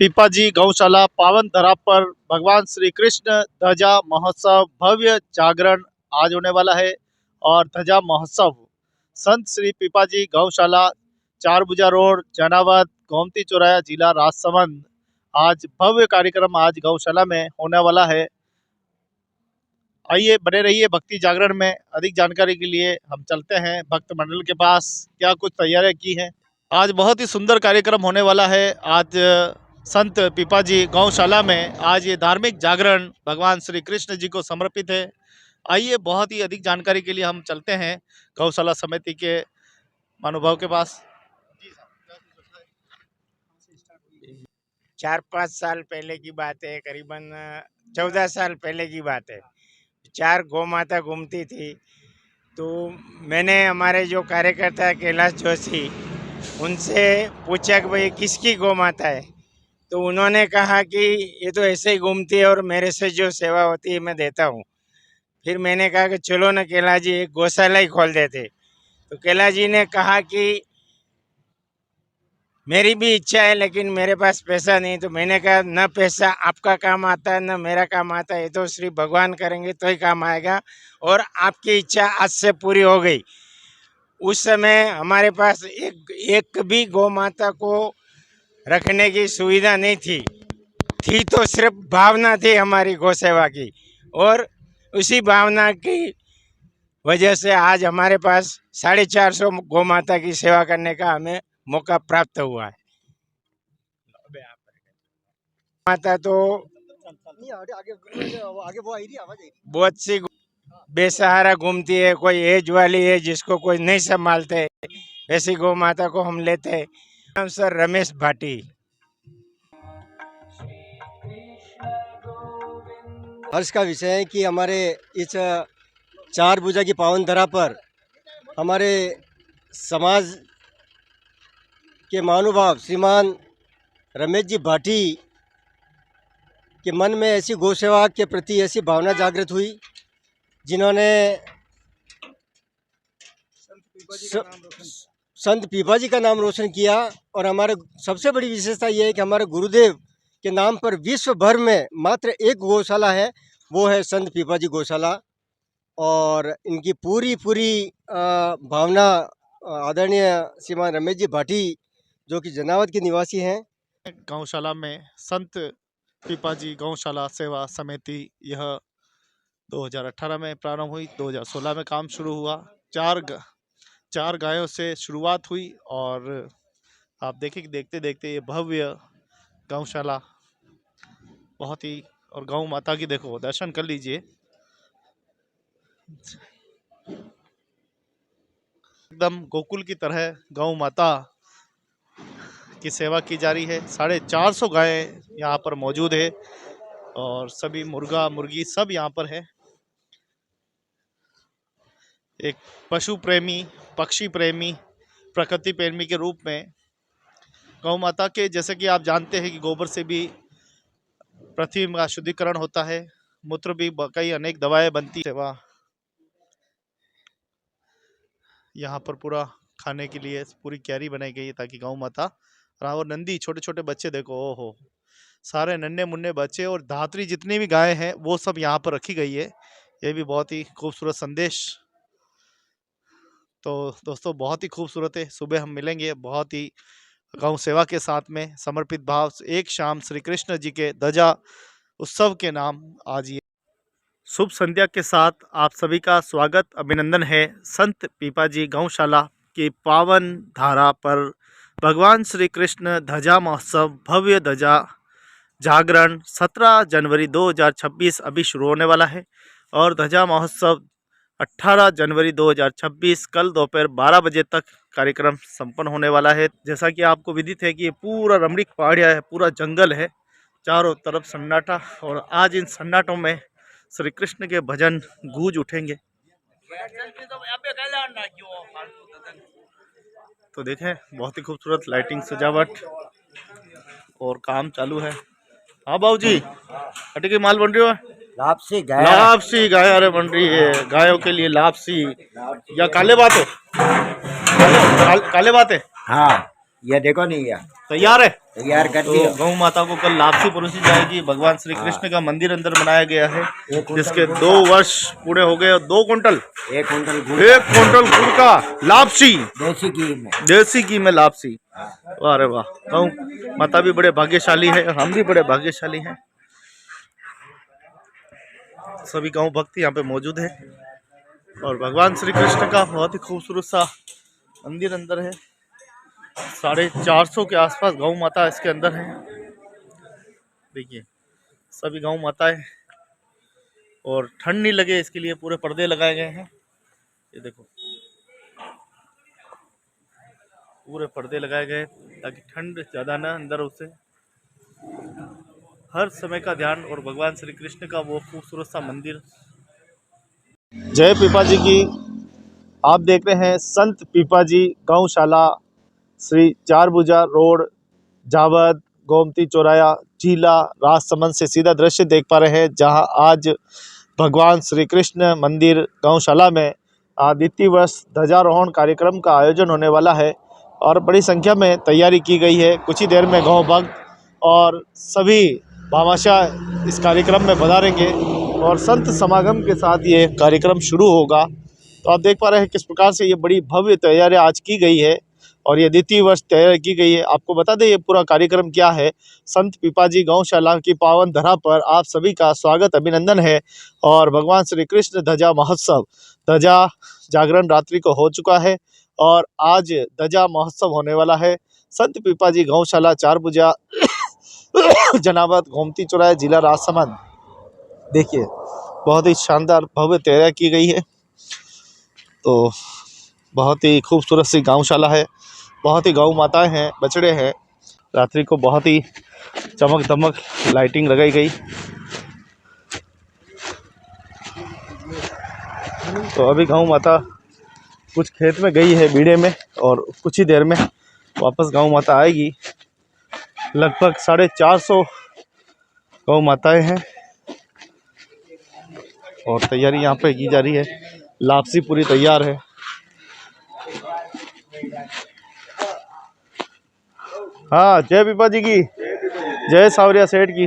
पीपाजी गौशाला पावन धरा पर भगवान श्री कृष्ण ध्वजा महोत्सव भव्य जागरण आज होने वाला है। और ध्वजा महोत्सव संत श्री पीपाजी गौशाला, चारभुजा रोड, जनावत, गोमती चौराया, जिला राजसमंद। आज भव्य कार्यक्रम आज गौशाला में होने वाला है। आइए बने रहिए भक्ति जागरण में। अधिक जानकारी के लिए हम चलते हैं भक्त मंडल के पास, क्या कुछ तैयारियां की हैं। आज बहुत ही सुंदर कार्यक्रम होने वाला है। आज संत पीपाजी गौशाला में आज ये धार्मिक जागरण भगवान श्री कृष्ण जी को समर्पित है। आइए बहुत ही अधिक जानकारी के लिए हम चलते हैं गौशाला समिति के महानुभाव के पास। 4-5 साल पहले की बात है, करीबन 14 साल पहले की बात है। 4 गौ माता घूमती थी, तो मैंने हमारे जो कार्यकर्ता है कैलाश जोशी, उनसे पूछा कि भाई किसकी गौ माता है। तो उन्होंने कहा कि ये तो ऐसे ही घूमती है और मेरे से जो सेवा होती है मैं देता हूँ। फिर मैंने कहा कि चलो ना कैलाश जी, एक गौशाला ही खोल देते। तो कैलाश जी ने कहा कि मेरी भी इच्छा है लेकिन मेरे पास पैसा नहीं। तो मैंने कहा न पैसा आपका काम आता है न मेरा काम आता है, ये तो श्री भगवान करेंगे तो ही काम आएगा। और आपकी इच्छा आज से पूरी हो गई। उस समय हमारे पास एक भी गौ माता को रखने की सुविधा नहीं थी तो सिर्फ भावना थी हमारी गौ सेवा की, और उसी भावना की वजह से आज हमारे पास 450 गौ माता की सेवा करने का हमें मौका प्राप्त हुआ है। माता तो बहुत सी बेसहारा घूमती है, कोई एज वाली है जिसको कोई नहीं संभालते, ऐसी गौ माता को हम लेते हैं। नाम सर रमेश भाटी। हर्ष का विषय है कि हमारे इस चार भुजा की पावन धरा पर हमारे समाज के महानुभाव श्रीमान रमेश जी भाटी के मन में ऐसी गौ सेवा के प्रति ऐसी भावना जागृत हुई, जिन्होंने संत पीपाजी का नाम रोशन किया। और हमारे सबसे बड़ी विशेषता ये है कि हमारे गुरुदेव के नाम पर विश्व भर में मात्र एक गौशाला है, वो है संत पीपाजी गौशाला। और इनकी पूरी भावना आदरणीय श्रीमान रमेश जी भाटी, जो कि जनावत के निवासी हैं। गौशाला में संत पीपाजी गौशाला सेवा समिति यह 2018 में प्रारंभ हुई, 2016 में काम शुरू हुआ। चार गायों से शुरुआत हुई और आप देखिए देखते देखते ये भव्य गौशाला बहुत ही, और गौ माता की देखो दर्शन कर लीजिए, एकदम गोकुल की तरह गौ माता की सेवा की जा रही है। 450 गायें यहाँ पर मौजूद है और सभी मुर्गा मुर्गी सब यहाँ पर है। एक पशु प्रेमी, पक्षी प्रेमी, प्रकृति प्रेमी के रूप में गौ माता के, जैसे कि आप जानते हैं कि गोबर से भी पृथ्वी का शुद्धिकरण होता है, मूत्र भी कई अनेक दवाएं बनती है। वाह, यहाँ पर पूरा खाने के लिए पूरी क्यारी बनाई गई है ताकि गौ माता और नंदी, छोटे छोटे बच्चे देखो, ओहो, सारे नन्हे मुन्ने बच्चे और धात्री जितनी भी गायें हैं वो सब यहाँ पर रखी गई है। ये भी बहुत ही खूबसूरत संदेश। तो दोस्तों बहुत ही खूबसूरत है। सुबह हम मिलेंगे बहुत ही गौ सेवा के साथ में समर्पित भाव से एक शाम श्री कृष्ण जी के ध्वजा उत्सव के नाम आज ये शुभ संध्या के साथ आप सभी का स्वागत अभिनंदन है। संत पीपाजी गौशाला की पावन धारा पर भगवान श्री कृष्ण ध्वजा महोत्सव भव्य ध्वजा जागरण 17 जनवरी 2026 अभी शुरू होने वाला है और ध्वजा महोत्सव 18 जनवरी 2026 कल दोपहर 12 बजे तक कार्यक्रम संपन्न होने वाला है। जैसा कि आपको विदित है कि ये पूरा रमणीक पहाड़िया है, पूरा जंगल है, चारों तरफ सन्नाटा, और आज इन सन्नाटों में श्री कृष्ण के भजन गूंज उठेंगे। तो देखें बहुत ही खूबसूरत लाइटिंग सजावट और काम चालू है। हाँ बाबूजी, अटे की माल बन रही है, लापसी गाय अरे बन रही है, गायों के लिए लापसी या काले बात है, काले बात है। हाँ, ये देखो नहीं यार, तैयार है। तैयार कर तो दिया। गौ माता को कल लापसी परोसी जाएगी। भगवान श्री कृष्ण का मंदिर अंदर बनाया गया है, जिसके 2 वर्ष पूरे हो गए और 2 कुंटल 1 कुंटल गुड़ 1 कुंटल गुड़ का लापसी, देसी घी में। देसी घी में लापसी। अरे वाह, गौ माता भी बड़े भाग्यशाली है, हम भी बड़े भाग्यशाली हैं। सभी गौ भक्त यहाँ पे मौजूद है और भगवान श्री कृष्ण का बहुत ही खूबसूरत सा मंदिर अंदर है। 450 के आसपास गौ माता इसके अंदर है। देखिए सभी गौ माताएं, और ठंड नहीं लगे इसके लिए पूरे पर्दे लगाए गए हैं। ये देखो पूरे पर्दे लगाए गए ताकि ठंड ज़्यादा ना अंदर उसे। हर समय का ध्यान और भगवान श्री कृष्ण का वो खूबसूरत सा मंदिर। जय पीपा जी की। आप देख रहे हैं संत पीपा जी गौशाला, श्री चारभुजा रोड, जावद, गोमती चौराया, जिला राजसमंद से सीधा दृश्य देख पा रहे हैं, जहां आज भगवान श्री कृष्ण मंदिर गौशाला में द्वितीय वर्ष ध्वजारोहण कार्यक्रम का आयोजन होने वाला है और बड़ी संख्या में तैयारी की गई है। कुछ ही देर में गौ भक्त और सभी भामाशाह इस कार्यक्रम में पधारेंगे और संत समागम के साथ ये कार्यक्रम शुरू होगा। तो आप देख पा रहे हैं किस प्रकार से ये बड़ी भव्य तैयारी आज की गई है और ये द्वितीय वर्ष तैयारी की गई है। आपको बता दें ये पूरा कार्यक्रम क्या है। संत पीपाजी गौशाला की पावन धरा पर आप सभी का स्वागत अभिनंदन है और भगवान श्री कृष्ण ध्वजा महोत्सव, ध्वजा जागरण रात्रि को हो चुका है और आज ध्वजा महोत्सव होने वाला है। संत पीपाजी गौशाला, चारभुजा, जनावत, गोमती चौराया, जिला राजसमंद। देखिए बहुत ही शानदार भव्य तैयारी की गई है। तो बहुत ही खूबसूरत सी गौशाला है, बहुत ही गौ माताएं हैं, बछड़े हैं। रात्रि को बहुत ही चमक दमक लाइटिंग लगाई गई। तो अभी गौ माता कुछ खेत में गई है बीड़े में और कुछ ही देर में वापस गौ माता आएगी। लगभग 450 गौ माताएं हैं और तैयारी यहाँ पे की जा रही है। लापसी पूरी तैयार है। हाँ, जय पीपा जी की, जय सावरिया सेठ की।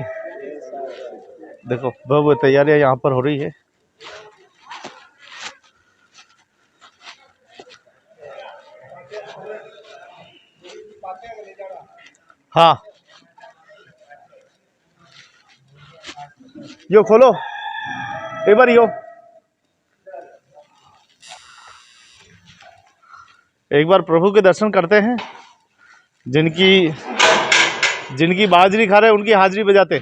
देखो भव्य तैयारियां यहाँ पर हो रही है। हाँ, यो खोलो एक बार, यो एक बार प्रभु के दर्शन करते हैं। जिनकी बाजरी खा रहे उनकी हाजिरी बजाते।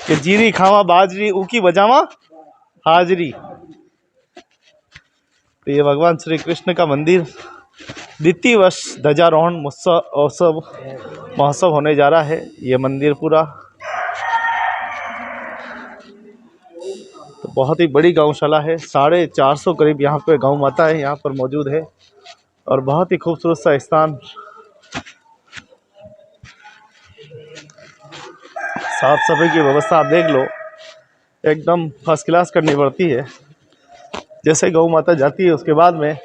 कि जीरी खावा बाजरी उकी बजावा हाजिरी। तो ये भगवान श्री कृष्ण का मंदिर द्वितीय वर्ष ध्वजारोहण महोत्सव होने जा रहा है। ये मंदिर पूरा तो बहुत ही बड़ी गौशाला है। 450 करीब यहाँ पे गौ माता है यहाँ पर मौजूद है और बहुत ही खूबसूरत सा स्थान। साफ सफाई की व्यवस्था आप देख लो, एकदम फर्स्ट क्लास करनी पड़ती है। जैसे गौ माता जाती है उसके बाद में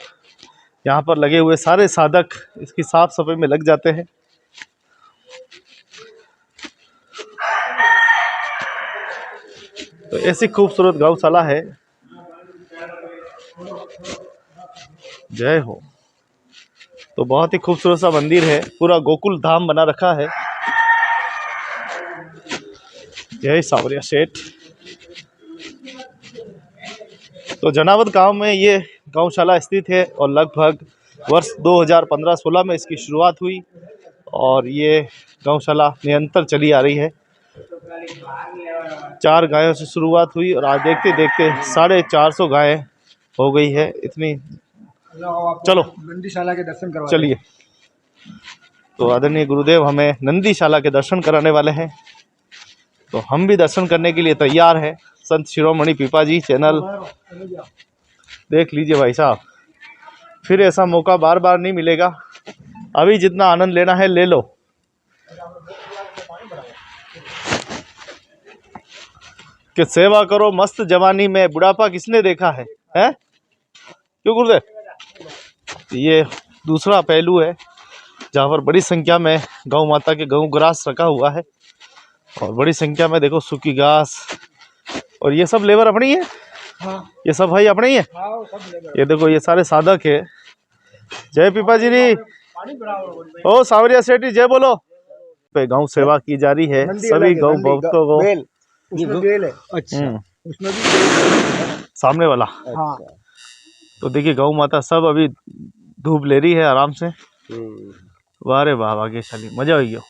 यहाँ पर लगे हुए सारे साधक इसकी साफ सफाई में लग जाते हैं। तो ऐसी खूबसूरत गौशाला है। जय हो। तो बहुत ही खूबसूरत सा मंदिर है, पूरा गोकुल धाम बना रखा है। जय सावरिया सेठ। तो जनावद गांव में ये गौशाला स्थित है और लगभग वर्ष 2015-16 में इसकी शुरुआत हुई और ये गौशाला निरंतर चली आ रही है। 4 गायों से शुरुआत हुई और आज देखते देखते 450 गायें हो गई है। इतनी, चलो नंदीशाला के दर्शन करवा चलिए। तो आदरणीय गुरुदेव हमें नंदीशाला के दर्शन कराने वाले हैं, तो हम भी दर्शन करने के लिए तैयार हैं। संत शिरोमणि पीपाजी चैनल देख लीजिए भाई साहब, फिर ऐसा मौका बार बार नहीं मिलेगा। अभी जितना आनंद लेना है ले लो। कि सेवा करो मस्त जवानी में, बुढ़ापा किसने देखा है? क्यों गुरुदेव? ये दूसरा पहलू है जहाँ पर बड़ी संख्या में गौ माता के गऊ ग्रास रखा हुआ है और बड़ी संख्या में देखो सूखी घास। और ये सब लेबर अपनी है। हाँ। ये सब भाई अपने ही है। हाँ, सब ये देखो ये सारे साधक है। जय पिपा जी री। ओ सावरिया सेठी जय बोलो। पे गौ सेवा की जा रही है सभी गौ भक्तों को। उसमें बेल है। अच्छा उसमें भी सामने वाला। हाँ। तो देखिए गौ माता सब अभी धूप ले रही है आराम से। वाह रे वाह भाग्यशाली, मजा आ गया,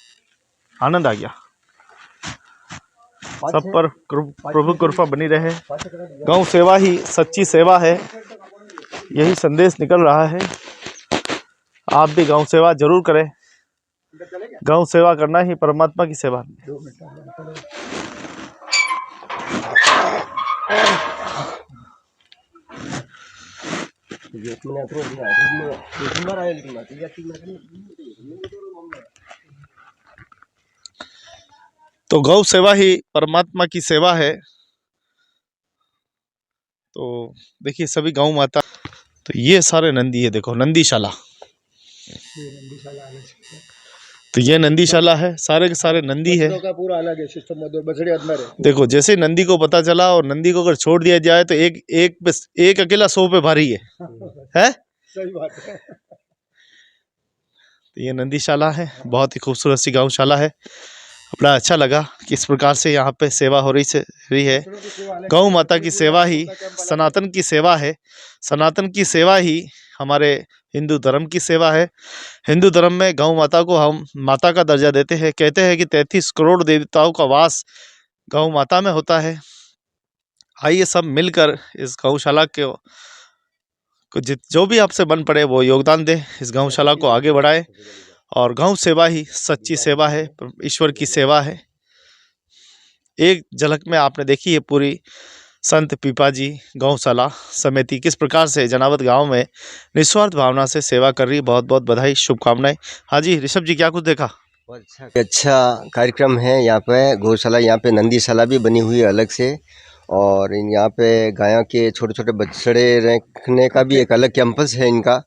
आनंद आ गया। सब पर प्रभु कृपा बनी रहे। गौ सेवा ही सच्ची सेवा है, यही संदेश निकल रहा है। आप भी गौ सेवा जरूर करें। गौ सेवा करना ही परमात्मा की सेवा। तो गौ सेवा ही परमात्मा की सेवा है। तो देखिए सभी गौ माता। तो ये सारे नंदी है, देखो नंदीशाला। तो ये नंदीशाला है, सारे के सारे नंदी है। पूरा अलग है सिस्टम। देखो जैसे नंदी को पता चला और नंदी को अगर छोड़ दिया जाए तो एक अकेला 100 पे भारी है। है? सही बात है। तो ये नंदीशाला है, बहुत ही खूबसूरत सी गौशाला है। बड़ा अच्छा लगा कि इस प्रकार से यहाँ पे सेवा हो रही है। गौ माता की सेवा ही सनातन की सेवा है। सनातन की सेवा ही हमारे हिंदू धर्म की सेवा है। हिंदू धर्म में गौ माता को हम माता का दर्जा देते हैं। कहते हैं कि 33 करोड़ देवताओं का वास गौ माता में होता है। आइए सब मिलकर इस गौशाला को जो भी आपसे बन पड़े वो योगदान दे, इस गौशाला को आगे बढ़ाए। और गौ सेवा ही सच्ची सेवा है, ईश्वर की सेवा है। एक झलक में आपने देखी है पूरी संत पीपाजी गौशाला समिति किस प्रकार से जनावत गांव में निस्वार्थ भावना से सेवा कर रही है। बहुत बहुत बधाई, शुभकामनाएं। हाँ जी ऋषभ जी, क्या कुछ देखा? अच्छा कार्यक्रम है यहाँ पे। गौशाला यहाँ पे नंदीशाला भी बनी हुई है अलग से। और यहाँ पे गायों के छोटे छोटे बछड़े रखने का भी एक अलग कैंपस है इनका।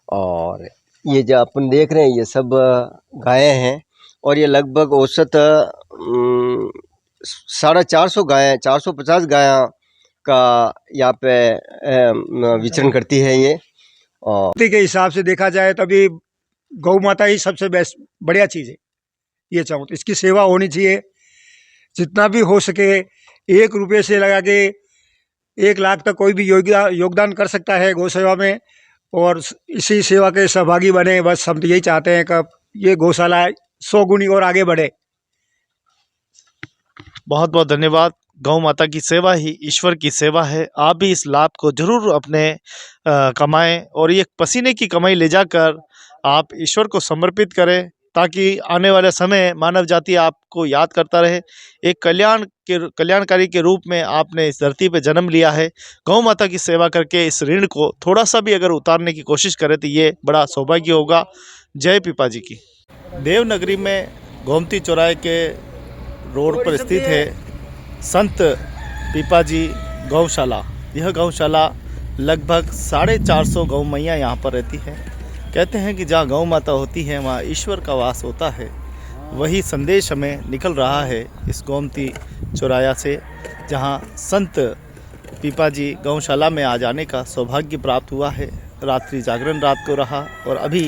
और ये जो अपन देख रहे हैं ये सब गायें हैं। और ये लगभग औसत 450 गायें, 450 गायें का यहाँ पे विचरण करती है ये। और के हिसाब से देखा जाए तो अभी गौ माता ही सबसे बेस्ट बढ़िया चीज़ है। ये चाहूँ तो इसकी सेवा होनी चाहिए, जितना भी हो सके। 1 रुपये से लगा के 1 लाख तक कोई भी योगदान कर सकता है गौ सेवा में। और इसी सेवा के सहभागी बने। बस हम तो यही चाहते हैं कि ये गौशाला 100 गुनी और आगे बढ़े। बहुत बहुत धन्यवाद। गौ माता की सेवा ही ईश्वर की सेवा है। आप भी इस लाभ को जरूर अपने कमाएं और ये पसीने की कमाई ले जाकर आप ईश्वर को समर्पित करें, ताकि आने वाले समय मानव जाति आपको याद करता रहे। एक कल्याणकारी के रूप में आपने इस धरती पे जन्म लिया है। गौ माता की सेवा करके इस ऋण को थोड़ा सा भी अगर उतारने की कोशिश करें तो ये बड़ा सौभाग्य होगा। जय पिपा जी की। देवनगरी में गोमती चौराहे के रोड पर स्थित है संत पीपाजी गौशाला। यह गौशाला लगभग 450 गौ मैया यहाँ पर रहती है। कहते हैं कि जहाँ गौ माता होती है वहाँ ईश्वर का वास होता है। वही संदेश हमें निकल रहा है इस गोमती चौराया से, जहाँ संत पीपाजी गौशाला में आ जाने का सौभाग्य प्राप्त हुआ है। रात्रि जागरण रात को रहा और अभी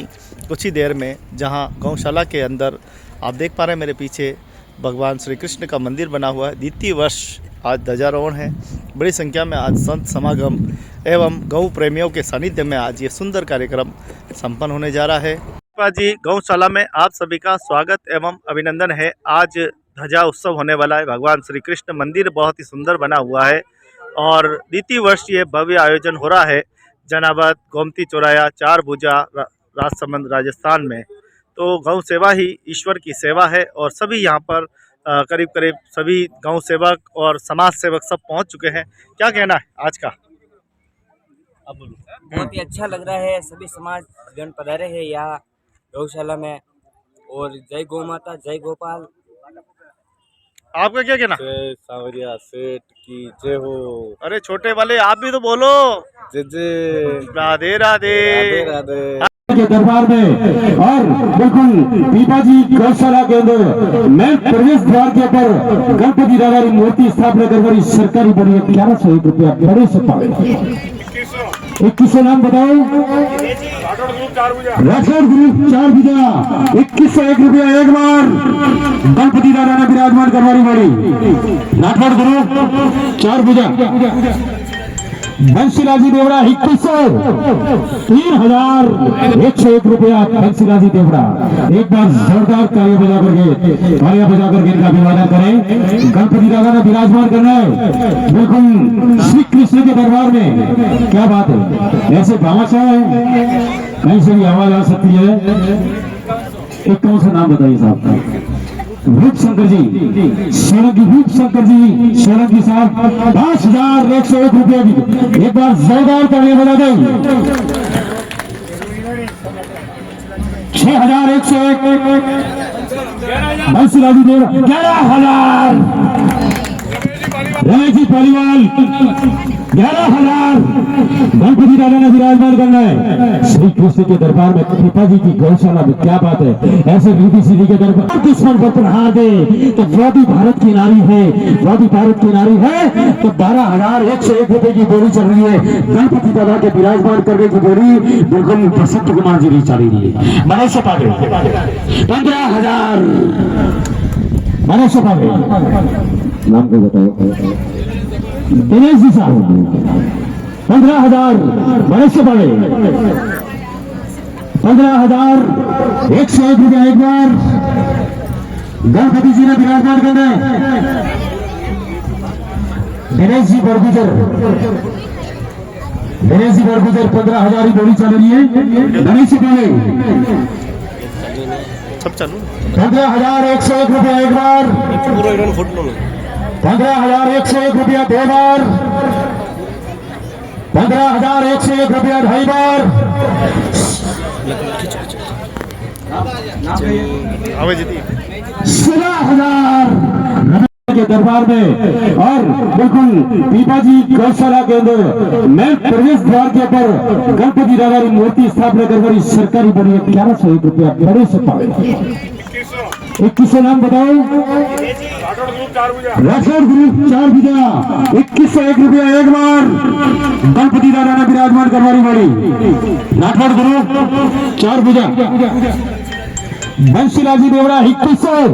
कुछ ही देर में जहाँ गौशाला के अंदर आप देख पा रहे हैं मेरे पीछे भगवान श्री कृष्ण का मंदिर बना हुआ है। द्वितीय वर्ष आज ध्वजारोहण है। बड़ी संख्या में आज संत समागम एवं गौ प्रेमियों के सानिध्य में आज ये सुंदर कार्यक्रम संपन्न होने जा रहा है। पीपाजी गौशाला में आप सभी का स्वागत एवं अभिनंदन है। आज ध्वजा उत्सव होने वाला है। भगवान श्री कृष्ण मंदिर बहुत ही सुंदर बना हुआ है और द्वितीय वर्ष ये भव्य आयोजन हो रहा है जनावत गोमती चौराया 4 भुजा राजसमंद राजस्थान में। तो गौ सेवा ही ईश्वर की सेवा है और सभी यहाँ पर करीब करीब सभी गौ सेवक और समाज सेवक सब पहुँच चुके हैं। क्या कहना है आज का? अब बोलो। बहुत ही अच्छा लग रहा है। सभी समाज जन पधारे हैं यहाँ गौशाला में। और जय गौ माता, जय गोपाल। आपका क्या कहना? जय सांवरिया सेठ की जय हो। अरे छोटे वाले आप भी तो बोलो। जय जय राधे राधे। राधे राधे। के दरबार में और बिल्कुल पीपाजी गौशाला के अंदर मैं प्रवेश द्वार के ऊपर गणपति दादा की मूर्ति स्थापना करवाई सरकारी बड़ी 1101 रुपया बड़े से पावे। 2100 नाम बताओ। राठौड़ ग्रुप 4 बीघा 2101 रुपया एक बार गणपति दादा ने विराजमान करवाई बड़ी। राठौड़ ग्रुप 4 बीघा बंशीलाजी देवड़ा 2100 3101 रुपया बंशीलाजी देवड़ा। एक बार जोरदार तालियां बजा करके इनका अभिवादन करें। गणपति दादा ने विराजमान करना है बिल्कुल श्री कृष्ण के दरबार में। क्या बात है, ऐसे भामाशाह है, कहीं से भी आवाज आ सकती है। एक कौन सा नाम बताइए साहब? रूप शंकर जी सोलंकी, रूप शंकर जी सोलंकी साहब 5101 रुपया की एक बार जोरदार तालियां बजा दें। 6101 बंसीलाजी देव 11000 रमेश जी पालीवाल 11000 गणपति दादा ने विराजमान करना है श्री कृष्ण के दरबार में। पिताजी की गौशाला में क्या बात है, ऐसे रीति सीधी के दरबार दुश्मन पर प्रहार दे तो वो भी भारत की नारी है, वो भी भारत की नारी है। तो 12101 रुपए की बोली चल रही है गणपति दादा के विराजमान करने की बोली बिल्कुल बसंत कुमार जी भी चल रही है। मनीष पागे 15000 मनीष पागे नाम को बताओ। दिनेश जी साहब 15000 मनीष पागे 15101 रुपया एक बार गणपति जी ने विराजमान करना है। दिनेश जी बड़गुजर 15000 ही बोली चल रही है। गणेश पाले सब चालू 15101 रुपया एक बार 15101 रुपया दो बार 15101 रुपया ढाई बार। आवे जीती 16000 के दरबार में और बिल्कुल पीपाजी गौशाला के अंदर मैं प्रवेश द्वार के ऊपर गणपति दादा की मूर्ति स्थापना करवाई सरकारी बड़ी 1101 रुपया बड़े से पावे। 2100 नाम बताओ। राठौड़ ग्रुप 4 बीघा 2101 रुपया एक बार गणपति दादा ने विराजमान करवाई बड़ी। राठौड़ ग्रुप 4 बीघा बंशीलाजी देवड़ा 2100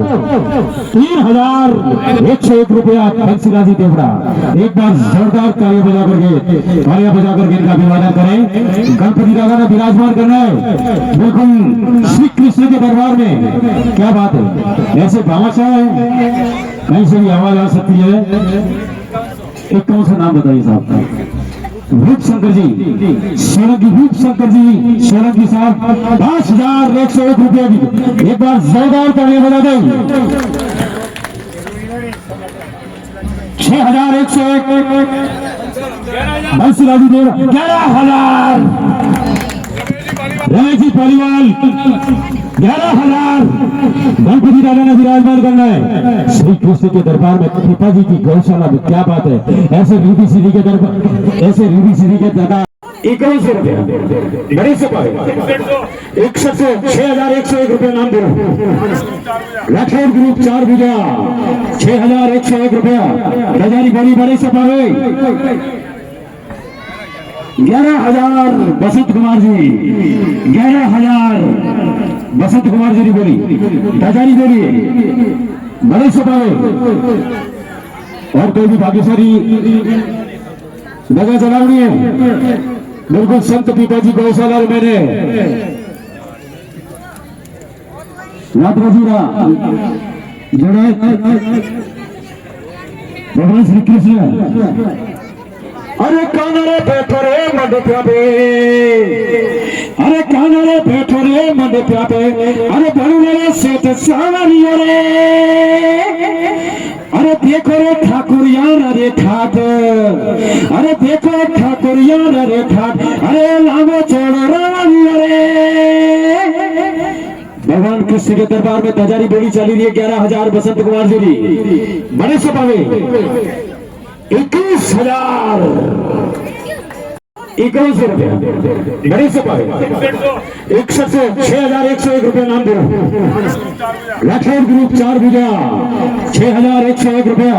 3101 रुपया बंशीलाजी देवड़ा। एक बार जोरदार तालियां बजा करके इनका अभिवादन करें। गणपति दादा ने विराजमान करना है बिल्कुल श्री कृष्ण के दरबार में। क्या बात है, ऐसे भामाशाह है, कहीं से भी आवाज आ सकती है। एक कौन सा नाम बताइए साहब? रूप शंकर जी सोलंकी, रूप शंकर जी सोलंकी साहब 5101 रुपया की एक बार जोरदार तालियां बजा दें। 6101 बंसीलाजी देव 11000 रमेश जी पालीवाल 11000 गणपति दादा ने विराजमान करना है श्री कृष्ण के दरबार में। पिताजी की गौशाला में क्या बात है, ऐसे रीति सीधी के दरबार, ऐसे रीति सीधी के दरबार 2100 रुपया बड़े से पाए। 6101 रुपया नाम दे राठौड़ ग्रुप 4 बीघा 6101 रुपया बाजारी बड़ी बड़े से पाए। 11000 बसंत कुमार जी 11000 बसंत कुमार जी बोली बाजारी बोलिए बड़े से पाए। और कोई भी भाग्यशाली जगह चलावनी है बिल्कुल संत पिताजी गौशाला मैंने राजरा जोड़े भगवान श्री कृष्ण। अरे कानरे बैठो रे मंड प्यापे, अरे कानरे बैठो रे मंड प्यापे, अरे बड़े सेठ सावरियो रे, अरे देखो रे ठाकुर यार रे ठाट, अरे देखो ठाकुर यार रे ठाट, अरे लामो छोड़ रावलियो रे भगवान कृष्ण के दरबार में तजारी बोली चली रही है 11,000 बसंत कुमार जी बड़े से पावे 21,000 21 रुपया बड़े से पावे 61 से 6,101 रुपया नाम दो राठौर ग्रुप 4 बीघा 6,101 रुपया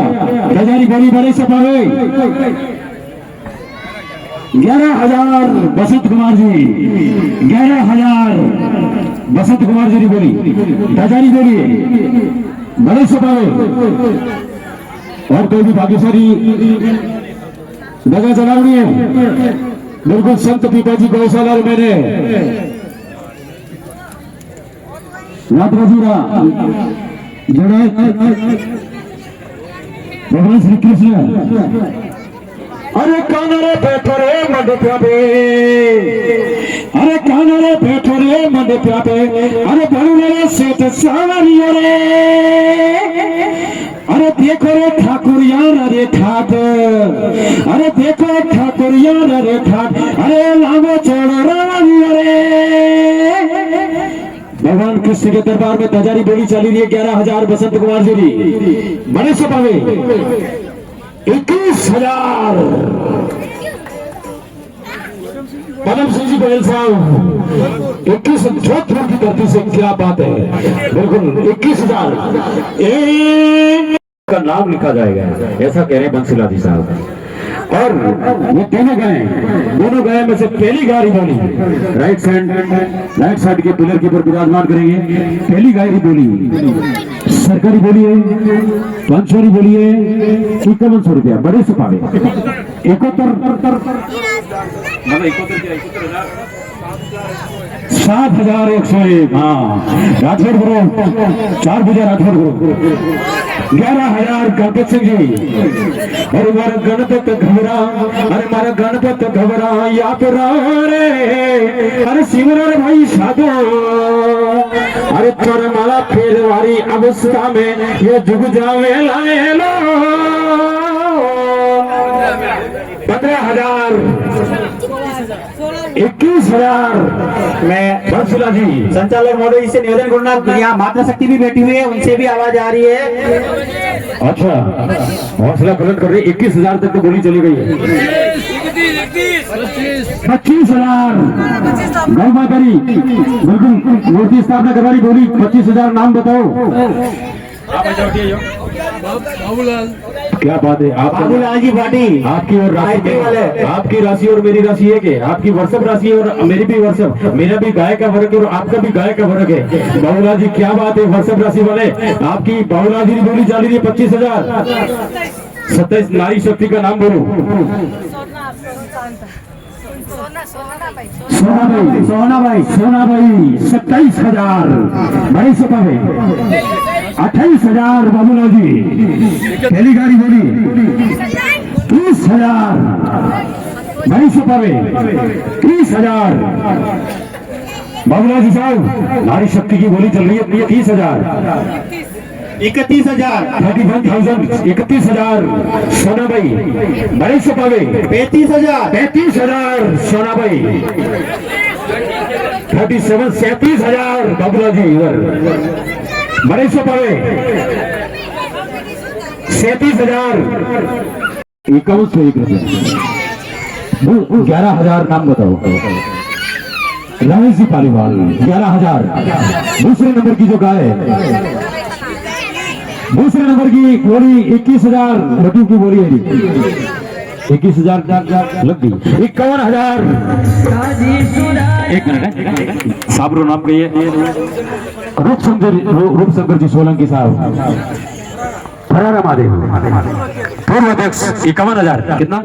तजारी बोली बड़े से पावे 11,000 बसंत कुमार जी 11,000 बसंत कुमार जी बोली तजारी बोलिए बड़े से पावे और कोई भी भाग्यशाली जगह चलावनी है बिल्कुल संत पीपाजी गौशाला मैंने रात बजीरा जड़े भगवान श्री कृष्ण अरे कानरे बैठो रे मंड प्यापे अरे कानरे बैठो रे मंड प्यापे अरे बड़े सेठ सावरियो रे अरे देखो रे ठाकुर यार रे ठाट अरे देखो ठाकुर यार रे ठाट अरे लांबो चौड़ो रावणियो रे भगवान कृष्ण के दरबार में तजारी बोली चली रही है 11,000 बसंत कुमार जी बड़े से पावे 21,000 पदम सिंह जी गोयल साहब 21 जोधपुर की धरती से क्या बात है बिल्कुल 21,000 का नाम लिखा जाएगा ऐसा कह रहे हैं बंसीलाल साहब और ये दोनों गए में से पहली गाड़ी बोली राइट साइड के पिलर के ऊपर विराजमान करेंगे पहली गाड़ी बोली सरकारी बोली है 500 बोली है 5100 रुपया बड़े से पावे 7,101 हाँ राठौर ग्रुप 4 बजे राठौर ग्रुप 11,000 गणपत सिंह जी अरे मारा गणपत घबरा अरे मारा गणपत घबरा या पे रे अरे सिमरन भाई साधो अरे तोर माला फेरवारी अवस्था में ये जुग जावे लाए लो 15,000 21,000 मैं बंसीलाल जी संचालक महोदय से निवेदन करूंगा यहाँ माता शक्ति भी बैठी हुई है उनसे भी आवाज आ रही है अच्छा हौसला बुलंद कर रही 21,000 तक तो गोली चली गई है 25,000 गौ मातारी बिल्कुल मूर्ति स्थापना करवारी बोली 25,000 नाम बताओ क्या बात है आप बाबूलाल जी पार्टी आपकी और राशि वाले आपकी राशि और मेरी राशि है कि आपकी वर्षभ राशि और मेरी भी वर्षभ मेरा भी गाय का वर्ग है और आपका भी गाय का वर्ग है बाबूलाल जी क्या बात है वर्षभ राशि वाले आपकी बाबूलाल जी बोली जा रही है 25,000 27 नारी शक्ति का नाम बोलो सोना भाई 27,000 बड़ी सपा है 28,000 बाबूलाल जी पहली गाड़ी बोली 30,000 बड़ी सपा है 30,000 बाबूलाल जी साहब नारी शक्ति की बोली चल रही है 30,000 31,000 31,000 31,000 सोना भाई बड़े से पावे 35,000 सोना भाई 37,000 बाबूलाल जी इधर बड़े से पावे 37,000 5101 रुपया 11,000 नाम बताओ रमेश जी पालीवाल 11,000 दूसरे नंबर की जो गाय है दूसरे नंबर की बोली 21,000 लड्डू की बोली है 21,000 लग गई 51,000 एक मिनट साबरो नाम कहिए रूप शंकर जी सोलंकी साहब फरारा महादेव पूर्व अध्यक्ष 51,000 कितना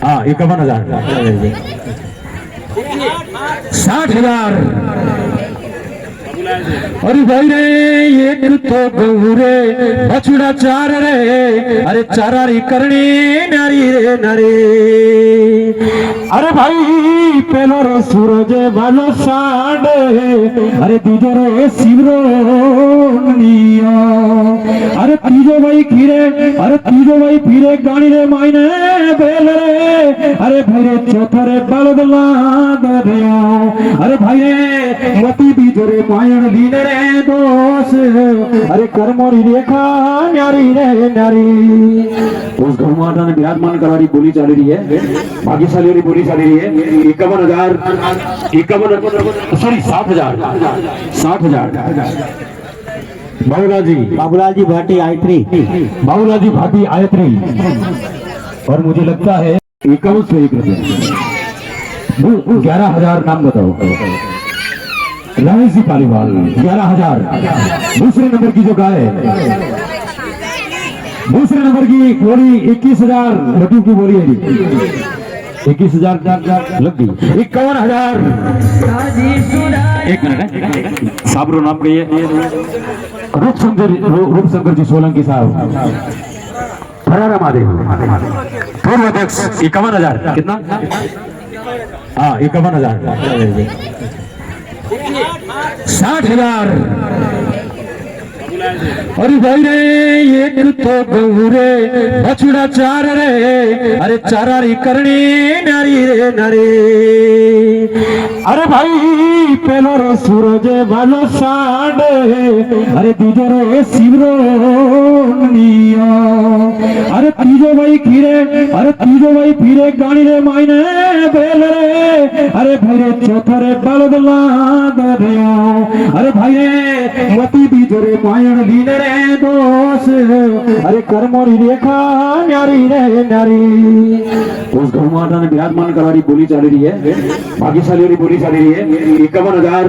हाँ 51,000 60,000 अरे भाई रे एक तो गौरे बछड़ा चार रे, अरे चारारी करनी नारी रे नारी। अरे भाई पेलो रे सूरज वालो साड, अरे तीजो रे शिवरो नियो। अरे तीजो भाई खीरे, अरे तीजो भाई फिरे गाड़ी रे मायने बेल रे, अरे भाई रे चौथा रे बलदला दरिया। अरे भाई रे मती बीजो रे मायन लीन रे दोष, अरे कर्मोरी रेखा न्यारी रे न्यारी। उस गौ माता ने विराजमान करवारी बोली चल रही है, भाग्यशाली वाली बोली चल रही है 51,000 सॉरी 60,000 बाबूलाल जी भाटी आयत्री, बाबूलाल जी भाटी आयत्री। और मुझे लगता है 5101 रुपये 11,000 नाम बताओ। रमेश जी पालीवाल 11,000। दूसरे नंबर की जो गाय है, दूसरे नंबर की बोली 21,000 लड्डू की बोली है जी 21,000 लग गई। 51,000। एक मिनट साबरो नाम कहिए। रूप शंकर जी सोलंकी साहब, फरारा महादेव पूर्व अध्यक्ष 51,000। कितना? हाँ 51,000। 60,000। अरे भाई रे एक तो गौरे बछड़ा चार रे, अरे चारारी करनी नारी रे नारी। अरे भाई पेलो रे सूरज वालो साड, अरे तीजो रे शिवरो नियो। अरे तीजो भाई खीरे, अरे तीजो भाई फिरे गाड़ी रे मायने बेल रे, अरे भाई रे चौथा रे बलदला दरिया। अरे भाई रे मती बीजो रे मायन लीन रे दोष, अरे कर्मोरी रेखा न्यारी रे न्यारी। उस गौ माता ने विराजमान करवारी बोली चल रही है, भाग्यशाली वाली बोली चल रही है 51,000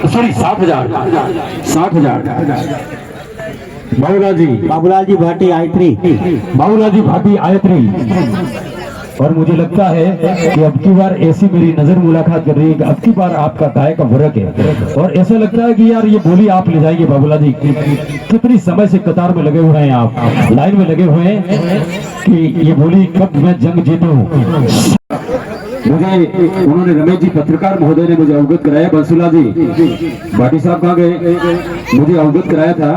सॉरी 60,000 बाबूलाल जी भाटी आयत्री, बाबूलाल जी भाटी आयत्री। और मुझे लगता है कि अब की बार ऐसी मेरी नजर मुलाकात कर रही है कि अब की बार आपका गाय का वर्क है, और ऐसा लगता है कि यार ये बोली आप ले जाएंगे बाबूलाल जी। कितनी समय से कतार में लगे हुए हैं, आप लाइन में लगे हुए हैं कि ये बोली कब मैं जंग जीतूं। मुझे उन्होंने रमेश जी पत्रकार महोदय ने मुझे अवगत कराया, बंसुला जी भाटी साहब कहाँ गए, मुझे अवगत कराया था।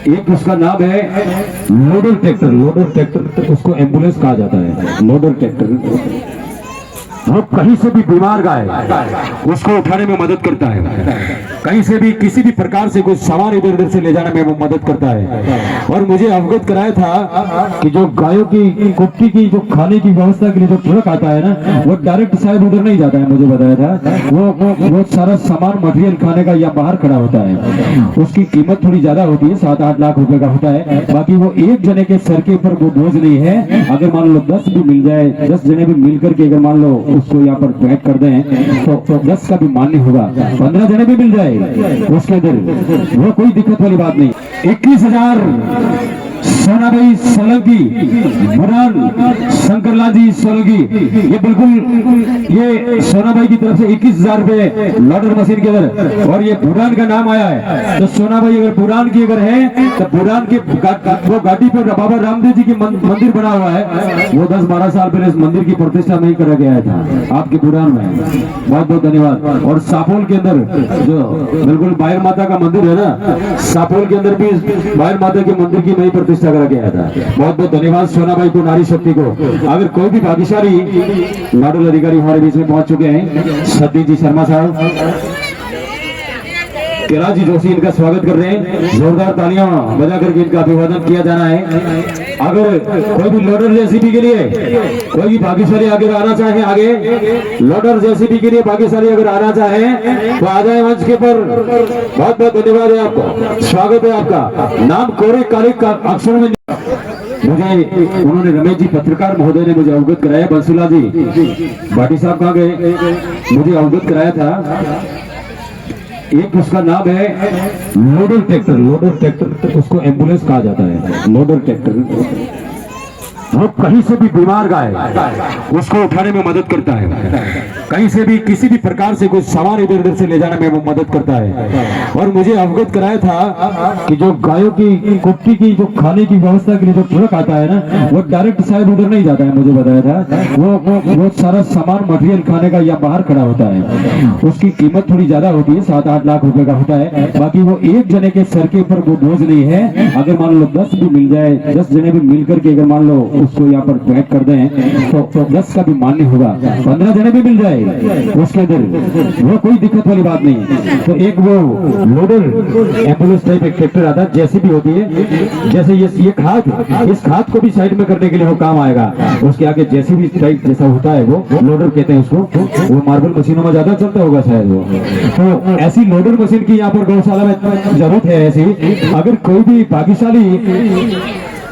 एक उसका नाम है लोडर ट्रैक्टर, उसको एम्बुलेंस कहा जाता है। लोडर ट्रैक्टर वो कहीं से भी बीमार गाय उसको उठाने में मदद करता है, कहीं से भी किसी भी प्रकार से कुछ सामान इधर उधर से ले जाने में वो मदद करता है। और मुझे अवगत कराया था कि जो गायों की कुट्टी की जो खाने की व्यवस्था के लिए जो ट्रक आता है ना, वो डायरेक्ट शायद उधर नहीं जाता है, मुझे बताया था। वो सारा सामान मटेरियल खाने का या बाहर खड़ा होता है, उसकी कीमत थोड़ी ज्यादा होती है, 7-8 लाख रुपए का होता है। बाकी वो एक जने के सर के ऊपर वो बोझ नहीं है। अगर मान लो 10 भी मिल जाए, 10 जने भी मिलकर के अगर मान लो उसको यहाँ पर पैक कर दें तो 10 का भी मान्य होगा। 15 जने भी मिल जाए उसके अंदर वो कोई दिक्कत वाली बात नहीं। 21,000 सोनाबाई सोलंकी, बुरान शंकरलाल जी सोलंकी। ये बिल्कुल ये सोनाबाई की तरफ से 21,000 रुपए लॉडर मशीन के अंदर। और ये बुरान का नाम आया है, तो सोनाबाई अगर बुरान की अगर है तो बुरान के वो गाड़ी पर बाबा रामदेव जी की मंदिर बना हुआ है, वो 10-12 साल पहले इस मंदिर की प्रतिष्ठा नहीं करा गया था आपके बुरान में। बहुत बहुत धन्यवाद। और सापोल के अंदर जो बिल्कुल बायर माता का मंदिर है ना, सापोल के अंदर भी बायर माता के मंदिर की नई प्रतिष्ठा करा गया था। बहुत बहुत धन्यवाद सोनाबाई को, नारी शक्ति को। अगर कोई भी भाग्यशाली नोडल अधिकारी हमारे बीच में पहुंच चुके हैं, सतीश जी शर्मा साहब, कैलाश जी जोशी इनका स्वागत कर रहे हैं। जोरदार तालियां बजा करके इनका अभिवादन किया जाना है। अगर कोई भी लोडर जेसीबी के लिए कोई भी भाग्यशाली अगर आना चाहे, आगे लोडर जेसीबी के लिए भाग्यशाली अगर आना चाहे तो आ जाए मंच के पर। बहुत बहुत धन्यवाद है आपको, स्वागत है आपका। नाम कोरे काले का अक्षर में मुझे उन्होंने रमेश जी पत्रकार महोदय ने मुझे अवगत कराया, बंसुला जी भाटी साहब कहाँ गए, मुझे अवगत कराया था। एक उसका नाम है लोडर ट्रैक्टर, उसको एम्बुलेंस कहा जाता है। लोडर ट्रैक्टर वो कहीं से भी बीमार गाय उसको उठाने में मदद करता है, कहीं से भी किसी भी प्रकार से कोई सामान इधर उधर से ले जाने में वो मदद करता है। और मुझे अवगत कराया था कि जो गायों की कुट्टी की जो खाने की व्यवस्था के लिए जो ट्रक आता है ना, वो डायरेक्ट शायद उधर नहीं जाता है, मुझे बताया था। वो सारा सामान मटेरियल खाने का या बाहर खड़ा होता है, उसकी कीमत थोड़ी ज्यादा होती है, 7-8 लाख रुपए का होता है। बाकी वो एक जने के सर के ऊपर वो बोझ नहीं है। अगर मान लो 10 भी मिल जाए, 10 जने भी मिल करके अगर मान लो उसको यहाँ पर बैठ कर दें तो 10 का भी मान्य होगा। 15 जने भी मिल जाए उसके अंदर, वो कोई दिक्कत वाली बात नहीं है। तो एक वो लोडर एम्बुलेंस टाइप एक ट्रैक्टर आता है, जैसी भी होती है, जैसे ये खाद, इस खाद को भी साइड में करने के लिए वो काम आएगा। उसके आगे जैसी भी टाइप जैसा होता है वो लोडर कहते हैं उसको, वो मार्बल मशीनों में ज्यादा चलता होगा शायद वो। तो ऐसी लोडर मशीन की यहाँ पर गौशाला में जरूरत है। ऐसी अगर कोई भी भाग्यशाली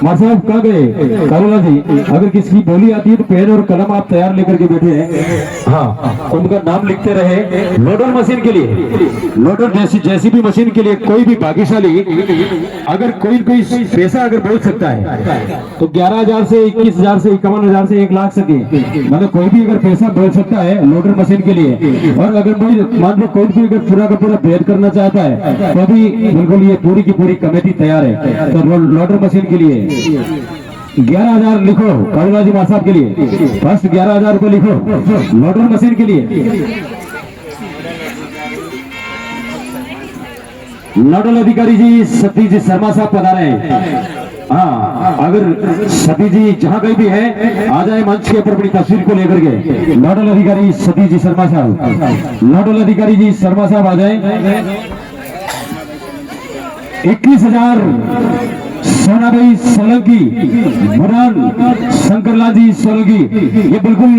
मार साहब कहाँ गए कारोला जी, अगर किसी की बोली आती है तो पेन और कलम आप तैयार लेकर के बैठे हैं, हाँ, उनका नाम लिखते रहे। लोडर मशीन के लिए, लोडर जैसी भी मशीन के लिए कोई भी भाग्यशाली अगर कोई पैसा अगर बोल सकता है तो 11,000 से 21,000 से 51,000 से 1 लाख सके, मतलब कोई भी अगर पैसा बोल सकता है लोडर मशीन के लिए। और अगर मान लो कोई भी अगर पूरा का पूरा भेद करना चाहता है तो अभी बिल्कुल ये पूरी की पूरी कमेटी तैयार है। तो लोडर मशीन के लिए 11,000 लिखो कारोला जी साहब के लिए, फर्स्ट 11,000 रुपए लिखो लोडर मशीन के लिए। नोडल अधिकारी जी सतीश जी शर्मा साहब पधारे हैं। हाँ, अगर सतीश जी जहाँ कहीं भी है आ जाए मंच के ऊपर अपनी तस्वीर को लेकर के। नोडल अधिकारी सतीश जी शर्मा साहब, नोडल अधिकारी जी शर्मा साहब आ जाए। 21,000 सोनाबाई सोलंकी, बुरान शंकरलाल जी सोलंकी, ये बिल्कुल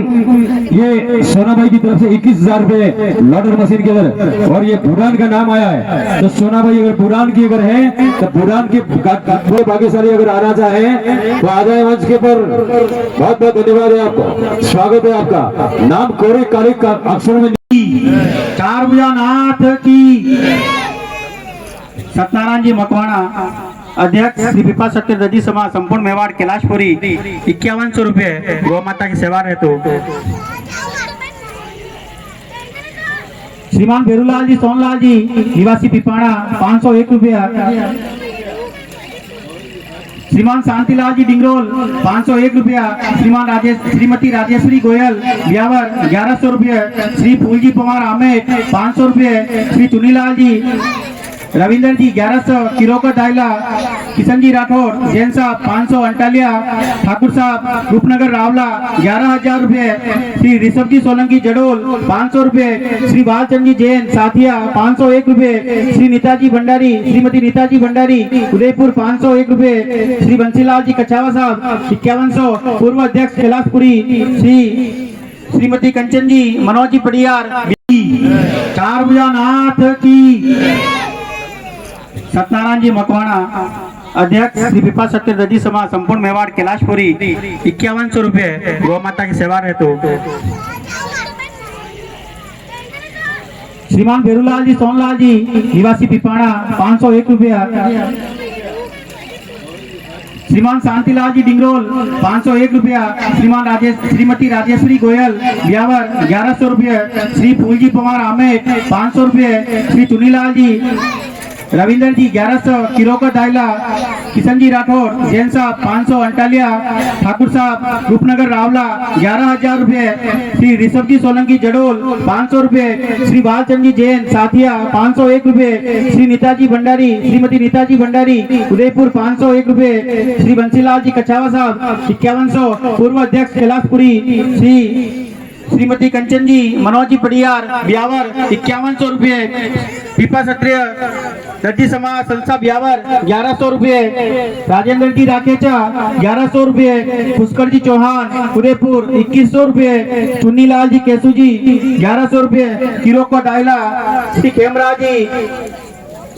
ये सोनाबाई की तरफ से 21,000 रुपए लोडर मशीन के अंदर। और ये बुरान का नाम आया है, तो सोनाबाई अगर बुरान की अगर है तो बुरान की कोई भाग्यशाली अगर आना चाहे तो आ जाए मंच के पर। बहुत बहुत धन्यवाद है आपको, स्वागत है आपका। नाम कोरे काले अक्षरों में 4 भुजानाथ की। सत्यनारायण जी मकवाणा अध्यक्ष श्री पिपा सत्यदधी समाज संपूर्ण मेवाड़ कैलाशपुरी 5100 रुपये गौ माता की सेवा हेतु। श्रीमान भेरूलाल जी सोनलाल जी निवासी पिपाड़ा 501 रुपया। श्रीमान शांतिलाल जी डिंगरोल 501 रुपया। श्रीमती राजेश्वरी गोयल ब्यावर 1100 रुपये। श्री फूलजी पवार आमेर 500 रुपये। श्री चुनीलाल जी रविंदर जी 1100। किरोकर दाइला किशन जी राठौर जैन साहब 500 अंटालिया। ठाकुर साहब रूपनगर रावला 11,000 रुपये। श्री ऋषभ जी सोलंकी जडोल 500 रुपये। श्री बालचंद जी जैन साथिया 501 रुपये। श्री नीताजी भंडारी श्रीमती नीताजी भंडारी उदयपुर 501 रुपये। श्री बंसीलाल जी कछावा साहब 5100। पूर्व अध्यक्ष कैलाशपुरी श्रीमती कंचन जी मनोज जी पडियार 4 भुजानाथ की। सत्यनारायण जी मकवाणा अध्यक्ष श्री पिपा सत्यदधी समाज संपूर्ण मेवाड़ कैलाशपुरी 5100 रुपये गौ माता की सेवा हेतु। श्रीमान भेरूलाल जी सोनलाल जी निवासी पिपाड़ा 501 रुपया। श्रीमान शांतिलाल जी डिंगरोल 501 रुपया। श्रीमती राजेश्वरी गोयल ब्यावर 1100 रुपये। श्री फूलजी पवार आमेर 500 रुपये। श्री चुनीलाल जी रविंदर जी 1100। किरोकर दाइला किशन जी राठौर जैन साहब 500 अंटालिया। ठाकुर साहब रूपनगर रावला 11,000 रुपये। श्री ऋषभ जी सोलंकी जडोल 500 रुपये। श्री बालचंद जी जैन साथिया 501 रुपये। श्री नीताजी भंडारी श्रीमती नीताजी भंडारी उदयपुर 501 रुपये। श्री बंसीलाल जी कछावा साहब 5100। पूर्व अध्यक्ष कैलाशपुरी श्रीमती कंचन जी मनोज जी पडियार ब्यावर 5100 रुपये। पिपा क्षत्रिय दर्जी समाज संस्था ब्यावर 1100 रुपये। राजेंद्र जी राकेचा 1100 रुपये। पुष्कर जी चौहान उदयपुर 2100 रुपये। चुन्नीलाल जी केसू जी 1100 रुपये। किरोको डायला श्री खेमराज जी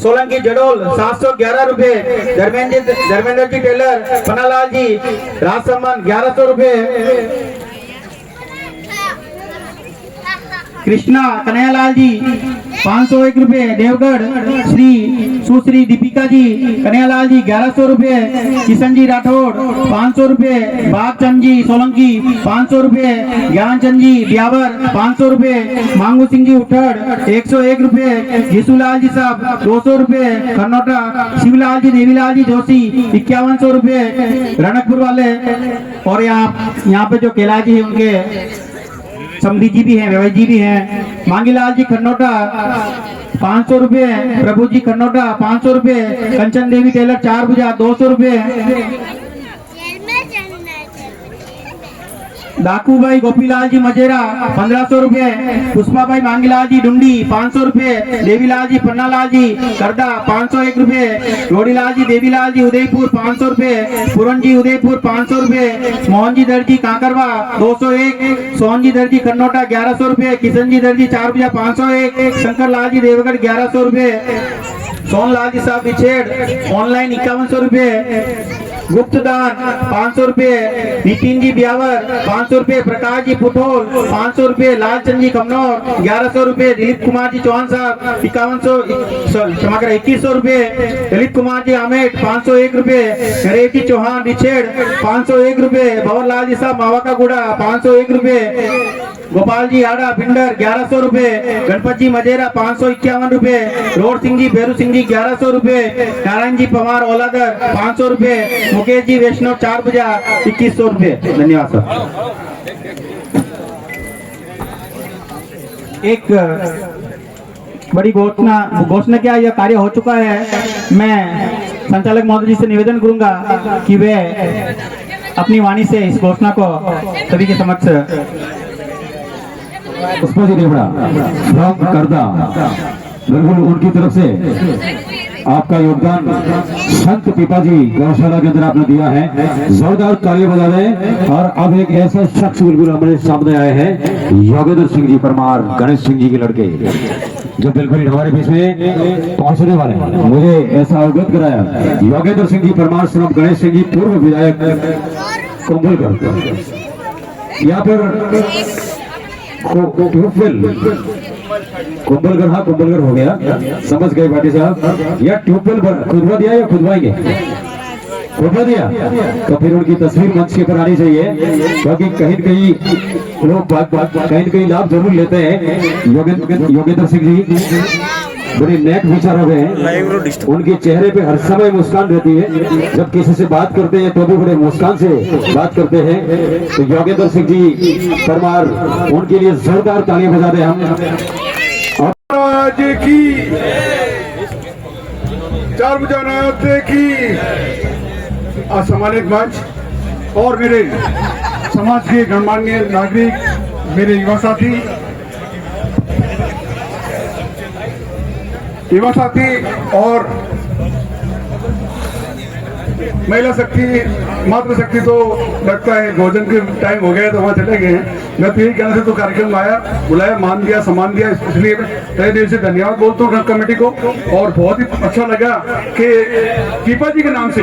सोलंकी जडोल 711 रुपये। धर्मेंद्र जी टेलर पन्नालाल जी राजसमंद 1100 रुपये। कृष्णा कन्हैयालाल जी 501 रुपये। देवगढ़ श्री सुश्री दीपिका जी कन्हैयालाल जी 1100 रुपए, किशन जी राठौड़ 500 रुपए, भागचंद जी सोलंकी 500 रुपए, ज्ञानचंद जी ब्यावर 500 रुपए, मांगू सिंह जी उठड़ 101 रुपए, यीशुलाल जी साहब 200 रुपए, खन्नौटा शिवलाल जी देवीलाल जी जोशी 5100 रुपए, रणकपुर वाले। और यहाँ पे जो कैलाश जी है उनके समधी जी भी हैं, व्यवहार जी भी हैं। मांगीलाल जी खन्नौटा 500 रुपए, प्रभु जी खन्नौटा 500 रुपए, कंचन देवी टेलर 4 भुजा 200 रुपए, डाकू भाई गोपीलाल जी मजेरा 1500 रुपए, पुष्पा भाई मांगीलाल जी डुंडी 500 रुपए, देवीलाल जी पन्नालाल जी करदा 501 रुपए, रोडीलाल जी देवीलाल जी उदयपुर 500 रुपए, पूरन जी उदयपुर 500 रुपए, मोहन जी दर्जी कांकरवा 201, सोहन जी दर्जी कन्नौटा 1100 रुपए, किशन जी दर्जी 4 भुजा 501, शंकर लाल जी देवगढ़ 1100 रुपए, सोनलाल जी साहब बिछेड़ ऑनलाइन 5100 रुपए, गुप्तदान 500 रुपए, नितिन जी ब्यावर 500 रुपए, प्रकाश जी पुठोल 500 रुपए, लालचंद जी कमनौर 1100 रुपए, दिलीप कुमार जी चौहान साहब 2100 रुपए, दिलीप कुमार जी आमेट 501 रुपए, नरेश जी चौहान बिछेड़ 501 रुपए, भंवरलाल जी साहब मावाकागुड़ा 501 रुपए, गोपाल जी आड़ा भिंडर 1100 रुपए, गणपत जी मजेरा 551 रुपए, रोड सिंह जी बेरू सिंह जी 1100 रुपए, नारायण जी पवार ओलादर 500 रुपए, मुकेश जी वैष्णव 4 भुजा 2100 रुपए। धन्यवाद सर। एक बड़ी घोषणा क्या यह कार्य हो चुका है। मैं संचालक महोदय जी से निवेदन करूंगा कि वे अपनी वाणी से इस घोषणा को सभी के समक्ष पुष्पा जी देवड़ा फ्रॉम करदा, बिल्कुल उनकी तरफ से आपका योगदान संत पिपाजी गौशाला के अंदर आपने दिया है, जोरदार तालियां बजा दें। और अब एक ऐसा शख्स बिल्कुल हमारे सामने आए हैं, योगेंद्र सिंह जी परमार, गणेश सिंह जी के लड़के, जो बिल्कुल हमारे बीच में पहुंचने वाले हैं। मुझे ऐसा अवगत कराया योगेंद्र सिंह जी परमार श्रम गणेश सिंह जी पूर्व विधायक कुंभलगढ़। यहाँ पर कुंभलगढ़, हाँ कुंभलगढ़ हो गया, समझ गए भाटी साहब। या ट्यूबवेल खुदवा दिया या खुदवाएंगे? खुदवा दिया तो फिर उनकी तस्वीर मंच के ऊपर आनी चाहिए, क्योंकि कहीं न कहीं लोग कहीं न कहीं लाभ जरूर लेते हैं। योगेंद्र सिंह जी बड़े नेक विचार हो गए हैं, उनके चेहरे पे हर समय मुस्कान रहती है, जब किसी से बात करते हैं तो भी बड़े मुस्कान से बात करते हैं। तो योगेंद्र सिंह जी परमार, उनके लिए जोरदार तालियां बजा दें हम। आज की 4 मुजानात की असमानित मंच और मेरे समाज के गणमान्य नागरिक, मेरे युवा साथी और महिला शक्ति, मातृ शक्ति तो लगता है भोजन के टाइम हो गया तो वहाँ चले गए हैं। मैं तो यही कहना से तो कार्यक्रम आया, बुलाया, मान दिया, सम्मान दिया, इसलिए तहे दिल से धन्यवाद बोलता हूँ कमेटी को। और बहुत ही अच्छा लगा कि पीपा जी के नाम से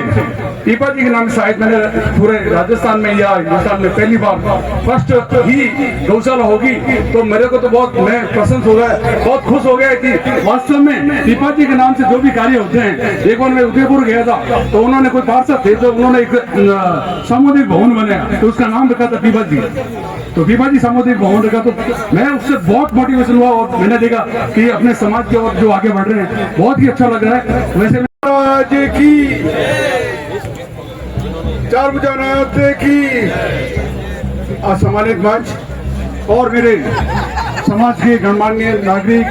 शायद मैंने पूरे राजस्थान में या हिंदुस्तान में पहली बार फर्स्ट ही गौशाला होगी, तो मेरे को तो बहुत, मैं प्रसन्न हो गया, बहुत खुश हो गया कि वास्तव में पीपा जी के नाम से जो भी कार्य होते हैं। एक बार मैं उदयपुर गया था तो उन्होंने कोई पार्षद थे तो उन्होंने एक सामुदायिक भवन बनाया, तो उसका नाम रखा था पीपा जी। तो पीपा जी सामुदायिक भवन रखा, तो मैं उससे बहुत मोटिवेशन हुआ और मैंने देखा कि अपने समाज के और जो आगे बढ़ रहे हैं, बहुत ही अच्छा लग रहा है। वैसे आज की 4 मुजानात की असमानित मंच और मेरे समाज के गणमान्य नागरिक,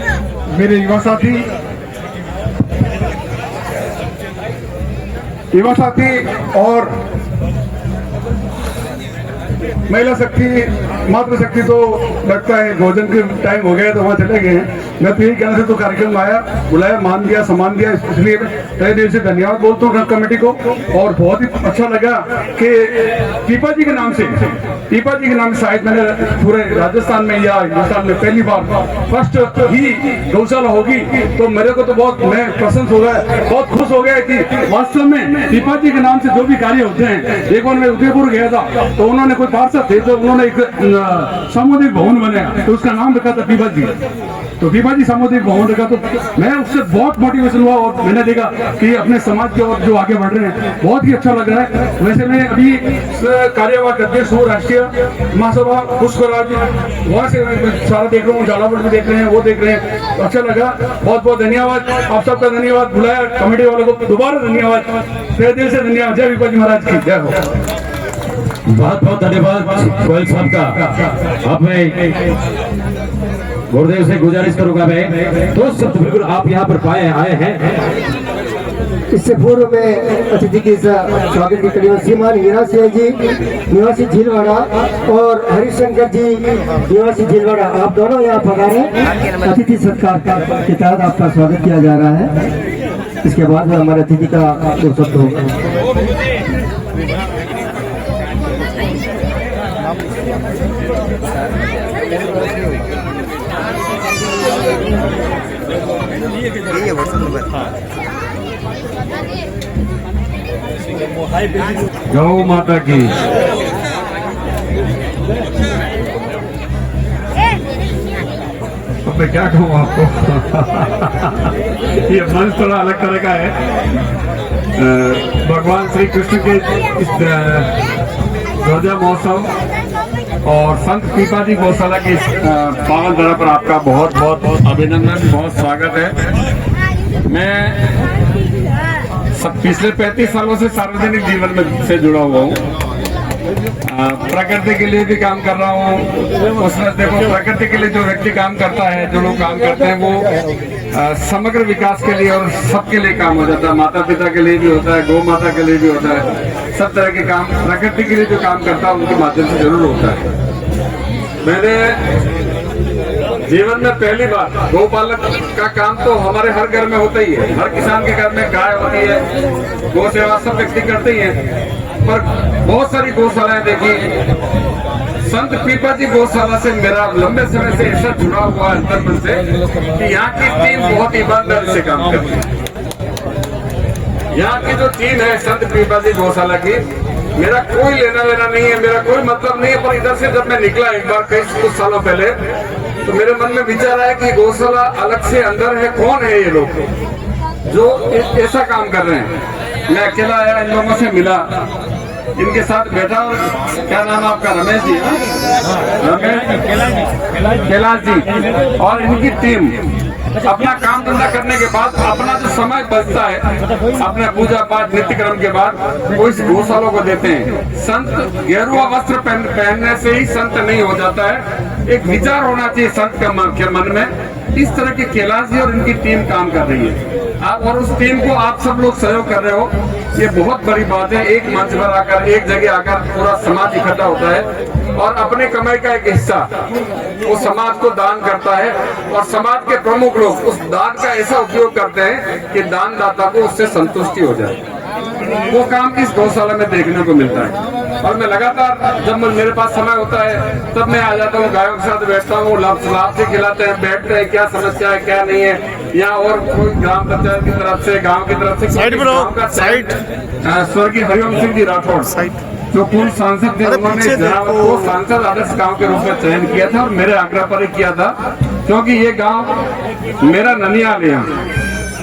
मेरे युवा साथी और महिला शक्ति, मातृ शक्ति तो लगता है भोजन के टाइम हो गया तो वहाँ चले गए हैं। मैं तो यही कहना से तो कार्यक्रम आया, बुलाया, मान दिया, सम्मान दिया, इसलिए तहे दिल से धन्यवाद बोलता हूँ कमेटी को। और बहुत ही अच्छा लगा कि पीपा जी के नाम से शायद मैंने पूरे राजस्थान में या हिंदुस्तान में पहली बार फर्स्ट ही गौशाला होगी, तो मेरे को तो बहुत, मैं प्रसन्न हो गया, बहुत खुश हो गया कि वास्तव में पीपा जी के नाम से जो भी कार्य होते हैं। एक बार मैं उदयपुर गया था तो उन्होंने कोई पार्षद थे तो उन्होंने एक सामुदायिक भवन बनाया, तो उसका नाम रखा था पीपा जी। तो पीपा पिपाजी सामुदायिक भवन देखा तो मैं उससे बहुत मोटिवेशन हुआ और मैंने देखा कि अपने समाज के और जो आगे बढ़ रहे हैं बहुत ही अच्छा लग रहा है। वैसे मैं अभी कार्यवाहक अध्यक्ष हूँ राष्ट्रीय महासभा पुष्पराज, वहाँ से सारा देख रहा हूँ, झालावाड़ में देख रहे हैं, वो देख रहे हैं, तो अच्छा लगा। बहुत बहुत धन्यवाद आप सबका, धन्यवाद बुलाया कमेटी वालों को, दोबारा धन्यवाद, तहे दिल से धन्यवाद। जय पिपाजी महाराज की जय हो। बहुत बहुत धन्यवाद गोयल साहब का। अब मैं गुरुदेव से गुजारिश करूंगा मैं तो शब्द बिल्कुल आप यहाँ पर आए हैं। इससे पूर्व में अतिथि के स्वागत की कड़ी श्रीमान हीरा सिंह जी निवासी झीलवाड़ा और हरिशंकर जी निवासी झीलवाड़ा, आप दोनों यहाँ पधारे। अतिथि सत्कार के तहत आपका स्वागत किया जा रहा है। इसके बाद में हमारे अतिथि का दो शब्द होगा। गौ माता की अब मैं क्या कहूँ आपको ये मंच थोड़ा अलग तरह का है। भगवान श्री कृष्ण के इस ध्वजा महोत्सव और संत पीपाजी गौशाला की पावन धरा पर आपका बहुत बहुत अभिनंदन, बहुत स्वागत है। मैं पिछले 35 सालों से सार्वजनिक जीवन में से जुड़ा हुआ हूँ। प्रकृति के लिए भी काम कर रहा हूँ। उसमें देखो प्रकृति के लिए जो व्यक्ति काम करता है, जो लोग काम करते हैं वो समग्र विकास के लिए और सबके लिए काम हो जाता है। माता पिता के लिए भी होता है, गौ माता के लिए भी होता है, सब तरह के काम प्रकृति के लिए जो काम करता है उनके माध्यम से जरूर होता है। मैंने जीवन में पहली बार गौपालक का काम तो हमारे हर घर में होता ही है, हर किसान के घर में गाय होती है, गौ सेवा सब व्यक्ति करते ही हैं। पर बहुत सारी गौशालाएं देखी, संत पीपाजी गौशाला से मेरा लंबे समय से ऐसा जुड़ा हुआ अंतर्मन से कि यहाँ की टीम बहुत ईमानदारी से काम करती है। यहाँ की जो टीम है संत पीपाजी गौशाला की, मेरा कोई लेना देना नहीं है, मेरा कोई मतलब नहीं है। पर इधर से जब मैं निकला एक बार कई कुछ सालों पहले, तो मेरे मन में विचार आया कि गौशाला अलग से अंदर है, कौन है ये लोग जो ऐसा काम कर रहे हैं। मैं अकेला आया, इन लोगों से मिला, इनके साथ बैठा। और क्या नाम है आपका? रमेश जी, रमेश कैलाश जी और इनकी टीम अपना काम धंधा करने के बाद अपना जो समय बचता है अपने पूजा पाठ नित्य क्रम के बाद वो इस गौशालों को देते हैं। संत गेरुआ वस्त्र पहनने से ही संत नहीं हो जाता है, एक विचार होना चाहिए संत के मन में। इस तरह के कैलाश जी और इनकी टीम काम कर रही है। आप और उस टीम को आप सब लोग सहयोग कर रहे हो, ये बहुत बड़ी बात है। एक मंच पर आकर, एक जगह आकर पूरा समाज इकट्ठा होता है और अपने कमाई का एक हिस्सा वो समाज को दान करता है और समाज के प्रमुख लोग उस दान का ऐसा उपयोग करते हैं कि दानदाता को उससे संतुष्टि हो जाए। वो काम इस गौशाला में देखने को मिलता है। और मैं लगातार जब मेरे पास समय होता है तब मैं आ जाता हूँ, गायों के साथ बैठता हूँ, लाभ से खिलाते हैं, बैठते हैं, क्या समस्या है क्या नहीं है। यहाँ और कोई ग्राम पंचायत की तरफ से, गाँव की तरफ से स्वर्गीय हरिओम सिंह जी राठौड़ जो पूर्व सांसद थे, उन्होंने जनावर को सांसद आदर्श गांव के रूप में चयन किया था और मेरे आग्रह पर ही किया था, क्योंकि ये गांव मेरा ननियाल है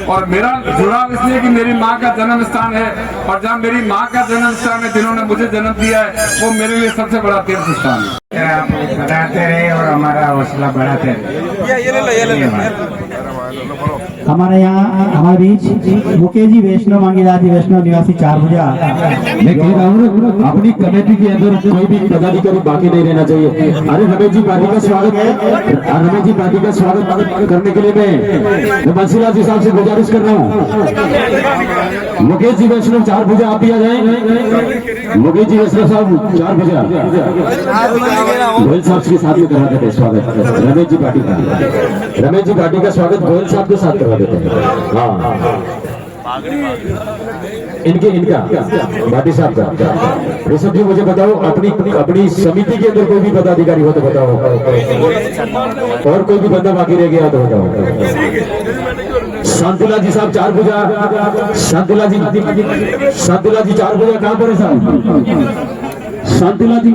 और मेरा जुड़ाव इसलिए कि मेरी माँ का जन्म स्थान है और जहाँ मेरी माँ का जन्म स्थान है, जिन्होंने मुझे जन्म दिया है, वो मेरे लिए सबसे बड़ा तीर्थ स्थान है। आप बढ़ाते रहे और हमारा हौसला बढ़ाते रहे। हमारे यहाँ हमारे बीच मुकेश जी वैष्णव मांगीदार जी वैष्णव निवासी 4 भुजा। मैं कह रहा हूँ अपनी कमेटी के अंदर कोई भी पदाधिकारी बाकी नहीं रहना चाहिए। अरे रमेश जी पार्टी का स्वागत है, रमेश जी पार्टी का स्वागत करने के लिए मैं बंसीलाल जी साहब से गुजारिश कर रहा हूँ। मुकेश जी वैष्णव 4 भुजा आप भी आ जाए। मुकेश जी वैष्णव साहब 4 भुजा गोयल साहब के साथ में करा देते स्वागत। रमेश जी पार्टी का, रमेश जी पार्टी का स्वागत गोयल साहब के साथ करवा देते हैं। हाँ इनका भाटी साहब का। ऋषभ जी मुझे बताओ, अपनी समिति के अंदर कोई भी पदाधिकारी हो तो बताओ, और कोई भी बंदा बाकी रह गया तो बताओ। शांतिलाल जी साहब 4 भुजा। शांतिलाल जी 4 भुजा कहाँ पर है साहब? शांतिलाल जी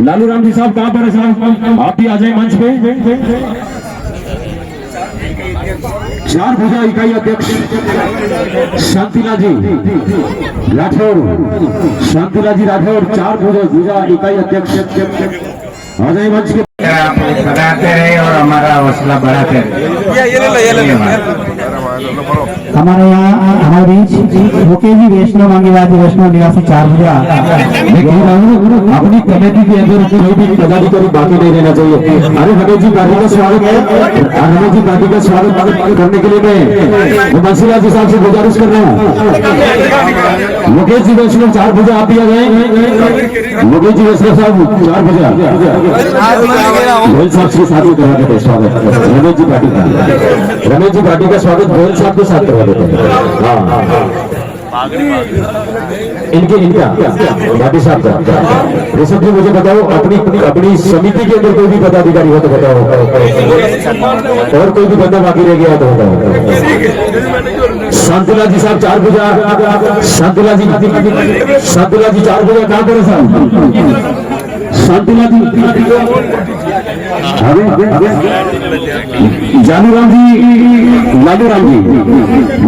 लालू राम जी साहब कहाँ पर है साहब? आप भी आ जाए मंच पे। चार भुजा इकाई अध्यक्ष शांतिलाल जी राठौर, शांतिलाल जी राठौर चार भुजा इकाई अध्यक्ष आ जाए मंच के। आप बढ़ाते रहे और हमारा हौसला बढ़ाते रहे। हमारे यहाँ हमारे बीच मुकेश जी वैष्णव मांगीवादी वैष्णव निवासी 4 भुजा। मैं कह रहा हूँ अपनी कमेटी के अंदर कोई भी पदाधिकारी बाकी नहीं रहना चाहिए। अरे रमेश जी पार्टी का स्वागत है, रमेश जी पार्टी का स्वागत करने के लिए मैं बंसीलाल जी साहब से गुजारिश कर रहा हूँ। मुकेश जी वैष्णव 4 भुजा आप भी आ गए। मुकेश जी वैष्णव साहब 4 भुजा गोयल साहब के साथ करवा देते हैं स्वागत। रमेश जी पार्टी का स्वागत गोयल साहब के साथ करवा देते हैं। इनका भाटी साहब का ऋषभ जी मुझे बताओ अपनी समिति के अंदर कोई भी पदाधिकारी हो तो बताओ, और कोई भी बंदा बाकी रह गया तो बताओ। शांतिलाल जी साहब 4 भुजा, शांतिलाल जी 4 भुजा कहाँ पर है साहब? शांतिलाल जी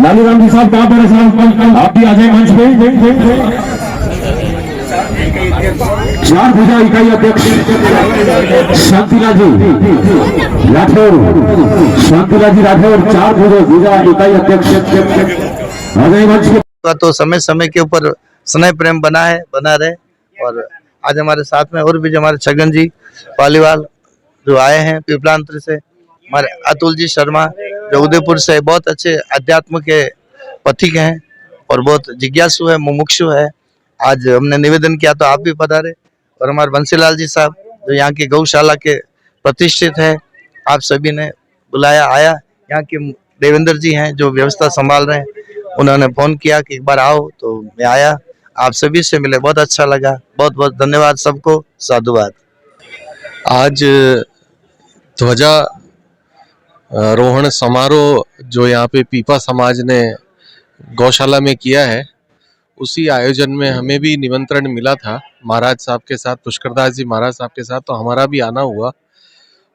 लालू राम जी साहब कहाँ पर है साहब? आप भी आ जाए मंच पे। 4 भुजा इकाई अध्यक्ष शांतिलाल जी राठौर 4 भुजा इकाई अध्यक्ष आ जाए मंच पे। का तो समय समय के ऊपर स्नेह प्रेम बना रहे। और आज हमारे साथ में और भी जो हमारे छगन जी पालीवाल जो आए हैं पिपलांतर से, हमारे अतुल जी शर्मा जो उदयपुर से, बहुत अच्छे अध्यात्म के पथिक हैं और बहुत जिज्ञासु है, मुमुक्षु है। आज हमने निवेदन किया तो आप भी पधारे। और हमारे बंसीलाल जी साहब जो यहाँ की गौशाला के प्रतिष्ठित है, आप सभी ने बुलाया, आया। यहाँ के देवेंद्र जी हैं जो व्यवस्था संभाल रहे हैं, उन्होंने फोन किया कि एक बार आओ, तो मैं आया, आप सभी से मिले, बहुत अच्छा लगा। बहुत बहुत धन्यवाद सबको, साधुवाद। आज ध्वजा रोहण समारोह जो यहाँ पे पीपा समाज ने गौशाला में किया है, उसी आयोजन में हमें भी निमंत्रण मिला था महाराज साहब के साथ, पुष्करदास जी महाराज साहब के साथ, तो हमारा भी आना हुआ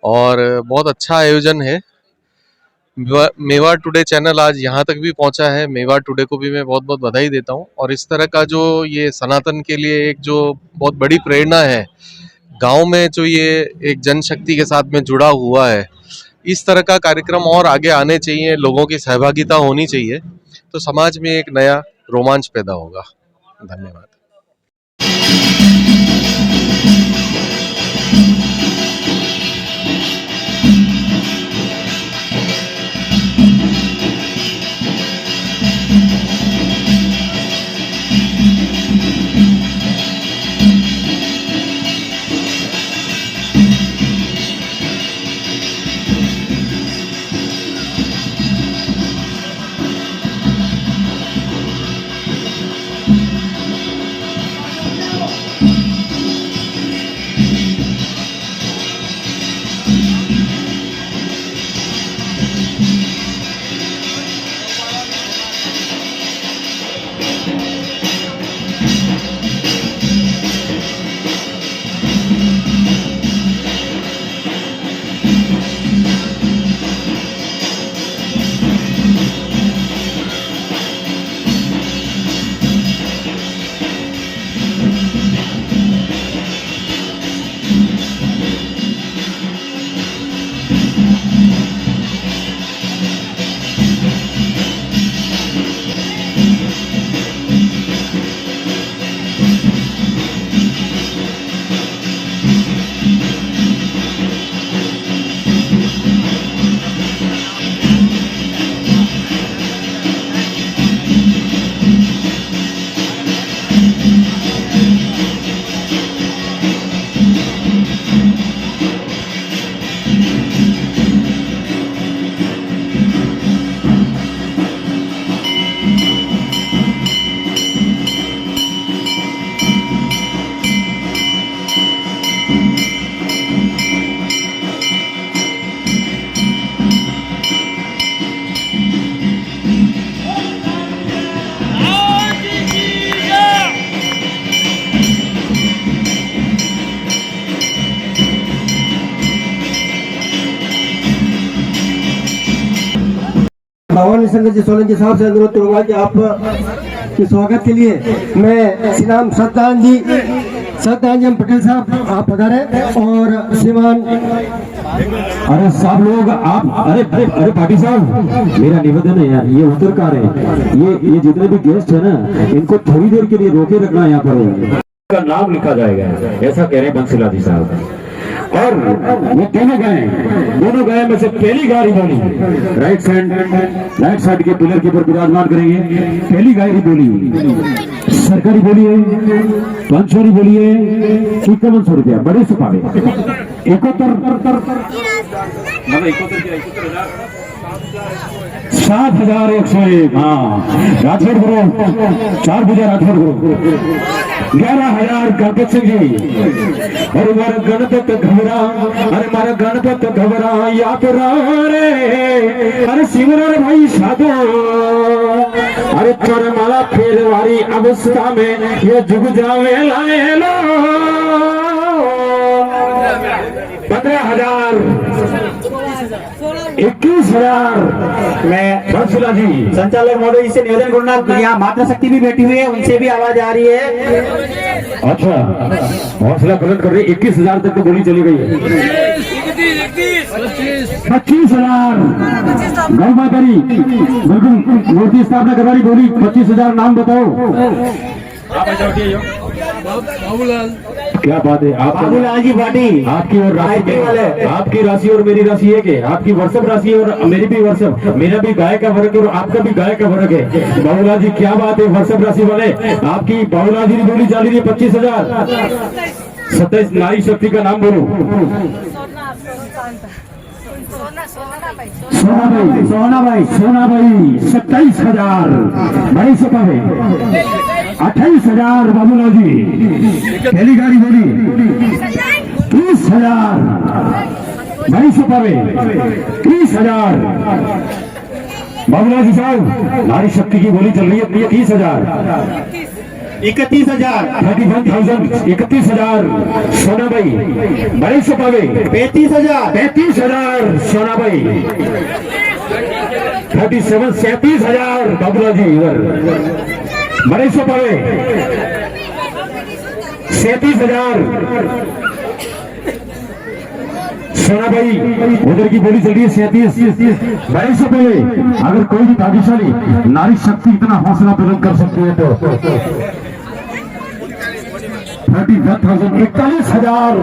और बहुत अच्छा आयोजन है। मेवाड़ टुडे चैनल आज यहाँ तक भी पहुँचा है, मेवाड़ टुडे को भी मैं बहुत बहुत बधाई देता हूँ। और इस तरह का जो ये सनातन के लिए एक जो बहुत बड़ी प्रेरणा है, गांव में जो ये एक जनशक्ति के साथ में जुड़ा हुआ है, इस तरह का कार्यक्रम और आगे आने चाहिए, लोगों की सहभागिता होनी चाहिए, तो समाज में एक नया रोमांच पैदा होगा। धन्यवाद। भवानी शंकर जी सोलंकी साहब से अनुरोध करूंगा कि आप के स्वागत के लिए मैं श्रीमान सत्यनारायण पटेल साहब आप पधारे और श्रीमान अरे सब लोग आप अरे पाटिल साहब, मेरा निवेदन है यार, ये उत्तरकार है, ये जितने भी गेस्ट है ना, इनको थोड़ी देर के लिए रोके रखना यहाँ पर का नाम लिखा जाएगा, ऐसा कह रहे हैं बंसीलाल जी साहब। और वो दोनों गए में से पहली गाड़ी बोली राइट साइड के पिलर के ऊपर विराजमान करेंगे। पहली गाड़ी बोली सरकारी बोली है 500 बोली है 5100 रुपया बड़े से पावे 7,101। हाँ राठौड़ करो 4 बजे राठौड़ करो 11,000 गणपत सिंह जी। अरे मारा गणपत घबरा, अरे मारा गणपत घबरा या तो रे, अरे सिमरन भाई साधो, अरे चोर माला फेरवारी अवस्था में ये जुग जावे लाए लो 15,000 21,000 मैं बंसीलाल जी संचालक महोदय जी से निवेदन करूंगा, यहाँ माता शक्ति भी बैठी हुई है, उनसे भी आवाज आ रही है। अच्छा हौसला बुलंद कर रहे 21,000 तक तो गोली चली गई है। 25,000 गौ मातारी बिल्कुल मूर्ति स्थापना करवाई बोली 25,000 नाम बताओ। क्या बात है आप बाबूलाल जी पाटी आपकी और राशि आपकी राशि और मेरी राशि एक है, आपकी व्हाट्सएप राशि और मेरी भी व्हाट्सएप, मेरा भी गाय का वर्ग है और आपका भी गाय का वर्ग है। बाबूलाल जी क्या बात है व्हाट्सएप राशि वाले, आपकी बाबूलाल जी की बोली चली रही है 25,000। 27 नारी शक्ति का नाम बोलो। सोना भाई 27,000 बड़ी से पावे 28,000 बाबूलाल जी। पहली गाड़ी बोली 30,000 बड़ी से पावे 30,000 बाबूलाल जी साहब। नारी शक्ति की बोली चल रही है 30,000 31,000 31,000 सोना भाई बड़े से पावे 35,000 सोना भाई 37,000 बाबूलाल जी इधर बड़े से पावे 37,000 सोना भाई उधर की बोली चल रही है 37 बड़े से पावे। अगर कोई भी भाग्यशाली नारी शक्ति इतना हौसला बुलंद कर सकती है तो 41,000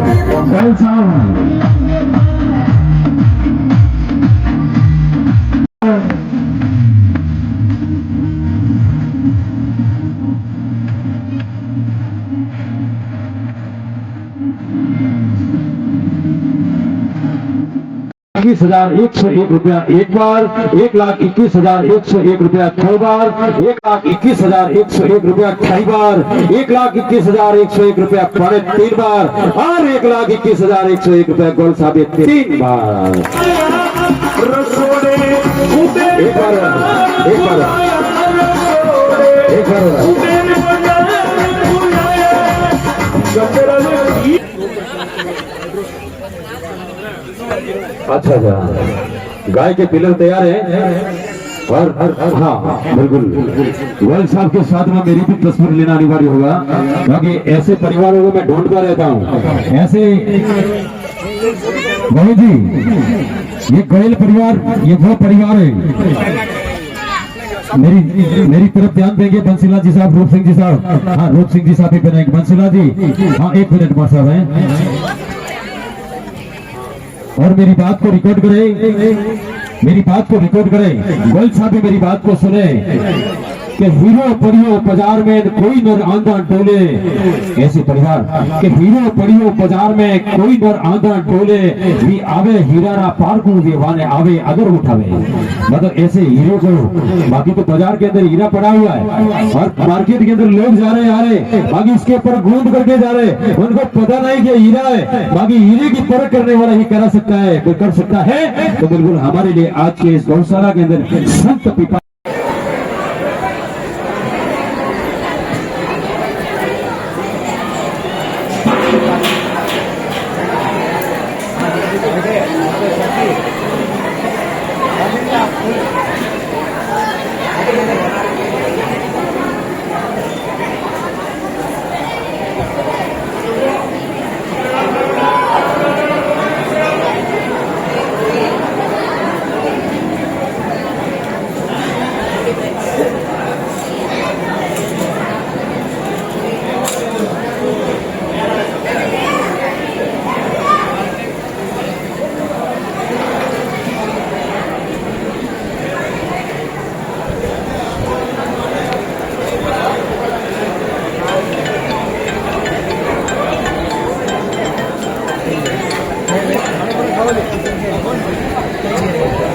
21,101 रुपया एक बार, 1,21,101 रुपया 6 बार, 1,21,101 रुपया 6 बार, 1,21,101 रुपया 3 बार और 1,21,101 रुपया गोल साबित 3 बार। एक बार अच्छा गाय के पिलर तैयार है और हाँ बिल्कुल गोयल साहब के साथ में मेरी भी तस्वीर लेना अनिवार्य होगा, क्योंकि ऐसे परिवारों को मैं ढूंढता रहता हूँ। ऐसे गोयल जी, ये गोयल परिवार ये वो परिवार है, मेरी तरफ ध्यान देंगे बंसीलाल जी साहब, रूप सिंह जी साहब। हाँ रूप सिंह जी साहब भी बनाएंगे। बंसीलाल जी हाँ 1 मिनट मार साहब है और मेरी बात को रिकॉर्ड करें, गोयल साहब भी मेरी बात को सुने कि हीरो परियो बाजार में कोई नर आंधा डोले, ऐसे परिवार के हीरो परियो बाजार में कोई नर आंधा डोले भी आवे हीरारा पार्कू दीवाने आवे अगर उठावे। मतलब ऐसे हीरो को, बाकी तो बाजार के अंदर हीरा पड़ा हुआ है और मार्केट के अंदर लोग जा रहे आ रहे, बाकी इसके ऊपर गूंद करके जा रहे, उनको पता नहीं कि हीरा है, बाकी हीरे की परख करने वाला ही कर सकता है, कोई कर सकता है। तो बिल्कुल हमारे लिए आज के इस गौशाला के अंदर संत पिता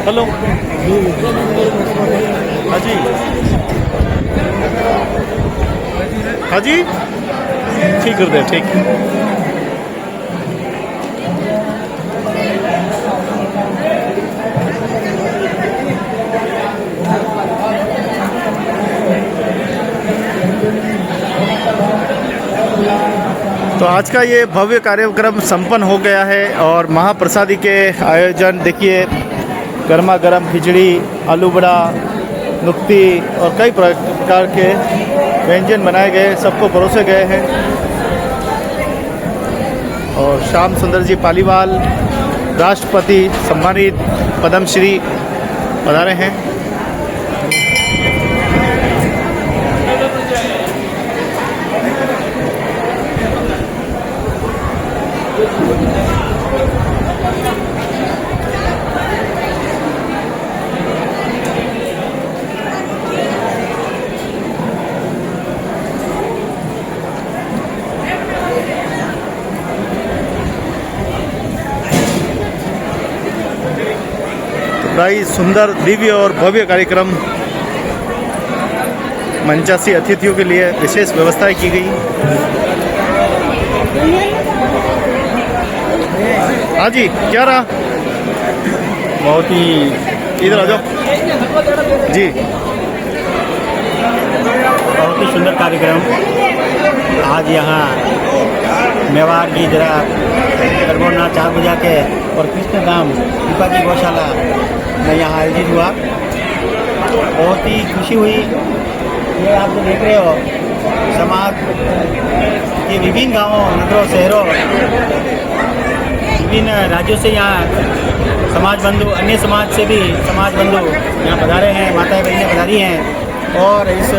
हेलो हाँ जी हाँ जी ठीक कर दे ठीक। तो आज का ये भव्य कार्यक्रम संपन्न हो गया है और महाप्रसादी के आयोजन देखिए, गर्मा गर्म खिचड़ी, आलू बड़ा, नुक्ती और कई प्रकार के व्यंजन बनाए गए, सबको परोसे गए हैं। और श्याम सुंदर जी पालीवाल राष्ट्रपति सम्मानित पद्मश्री पधारे हैं। बड़ा ही सुंदर, दिव्य और भव्य कार्यक्रम, मंचासी अतिथियों के लिए विशेष व्यवस्थाएं की गई। हाँ जी क्या रहा? बहुत ही इधर आ जाओ जी। बहुत ही सुंदर कार्यक्रम आज यहाँ मेवाड़ की जरा गरगोनाथ चार बजा के और कृष्णधाम पीपाजी गौशाला में यहाँ आयोजित हुआ। बहुत ही खुशी हुई। ये आप जो देख रहे हो, समाज के विभिन्न गांवों, नगरों, शहरों, विभिन्न राज्यों से यहाँ समाज बंधु, अन्य समाज से भी समाज बंधु यहाँ पधारे हैं, माताएं बहनें पधारी हैं और इस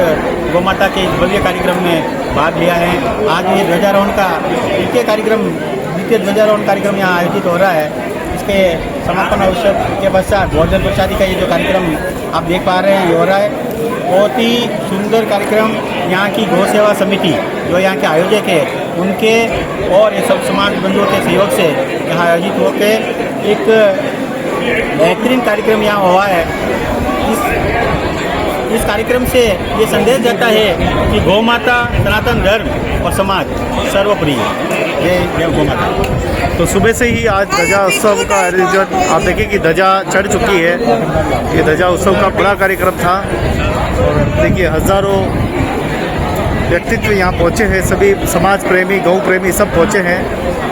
गौ माता के भव्य कार्यक्रम में भाग लिया है। आज ये ध्वजारोहण का द्वितीय ध्वजारोहण कार्यक्रम यहाँ आयोजित हो रहा है। इसके समापन अवसर के पश्चात भोजन प्रसादी का ये जो कार्यक्रम आप देख पा रहे हैं ये हो रहा है। बहुत ही सुंदर कार्यक्रम। यहाँ की गौ सेवा समिति जो यहाँ के आयोजक है उनके और ये सब समाज बंधुओं के सहयोग से यहाँ आयोजित होकर एक बेहतरीन कार्यक्रम यहाँ हुआ है। इस कार्यक्रम से ये संदेश जाता है कि गौ माता सनातन धर्म और समाज सर्वोपरि है। ये गौ माता। तो सुबह से ही आज ध्वजा उत्सव का आयोजन, आप देखिए कि ध्वजा चढ़ चुकी है। ये ध्वजा उत्सव का बड़ा कार्यक्रम था और देखिए हज़ारों व्यक्तित्व यहाँ पहुँचे हैं। सभी समाज प्रेमी, गौ प्रेमी सब पहुँचे हैं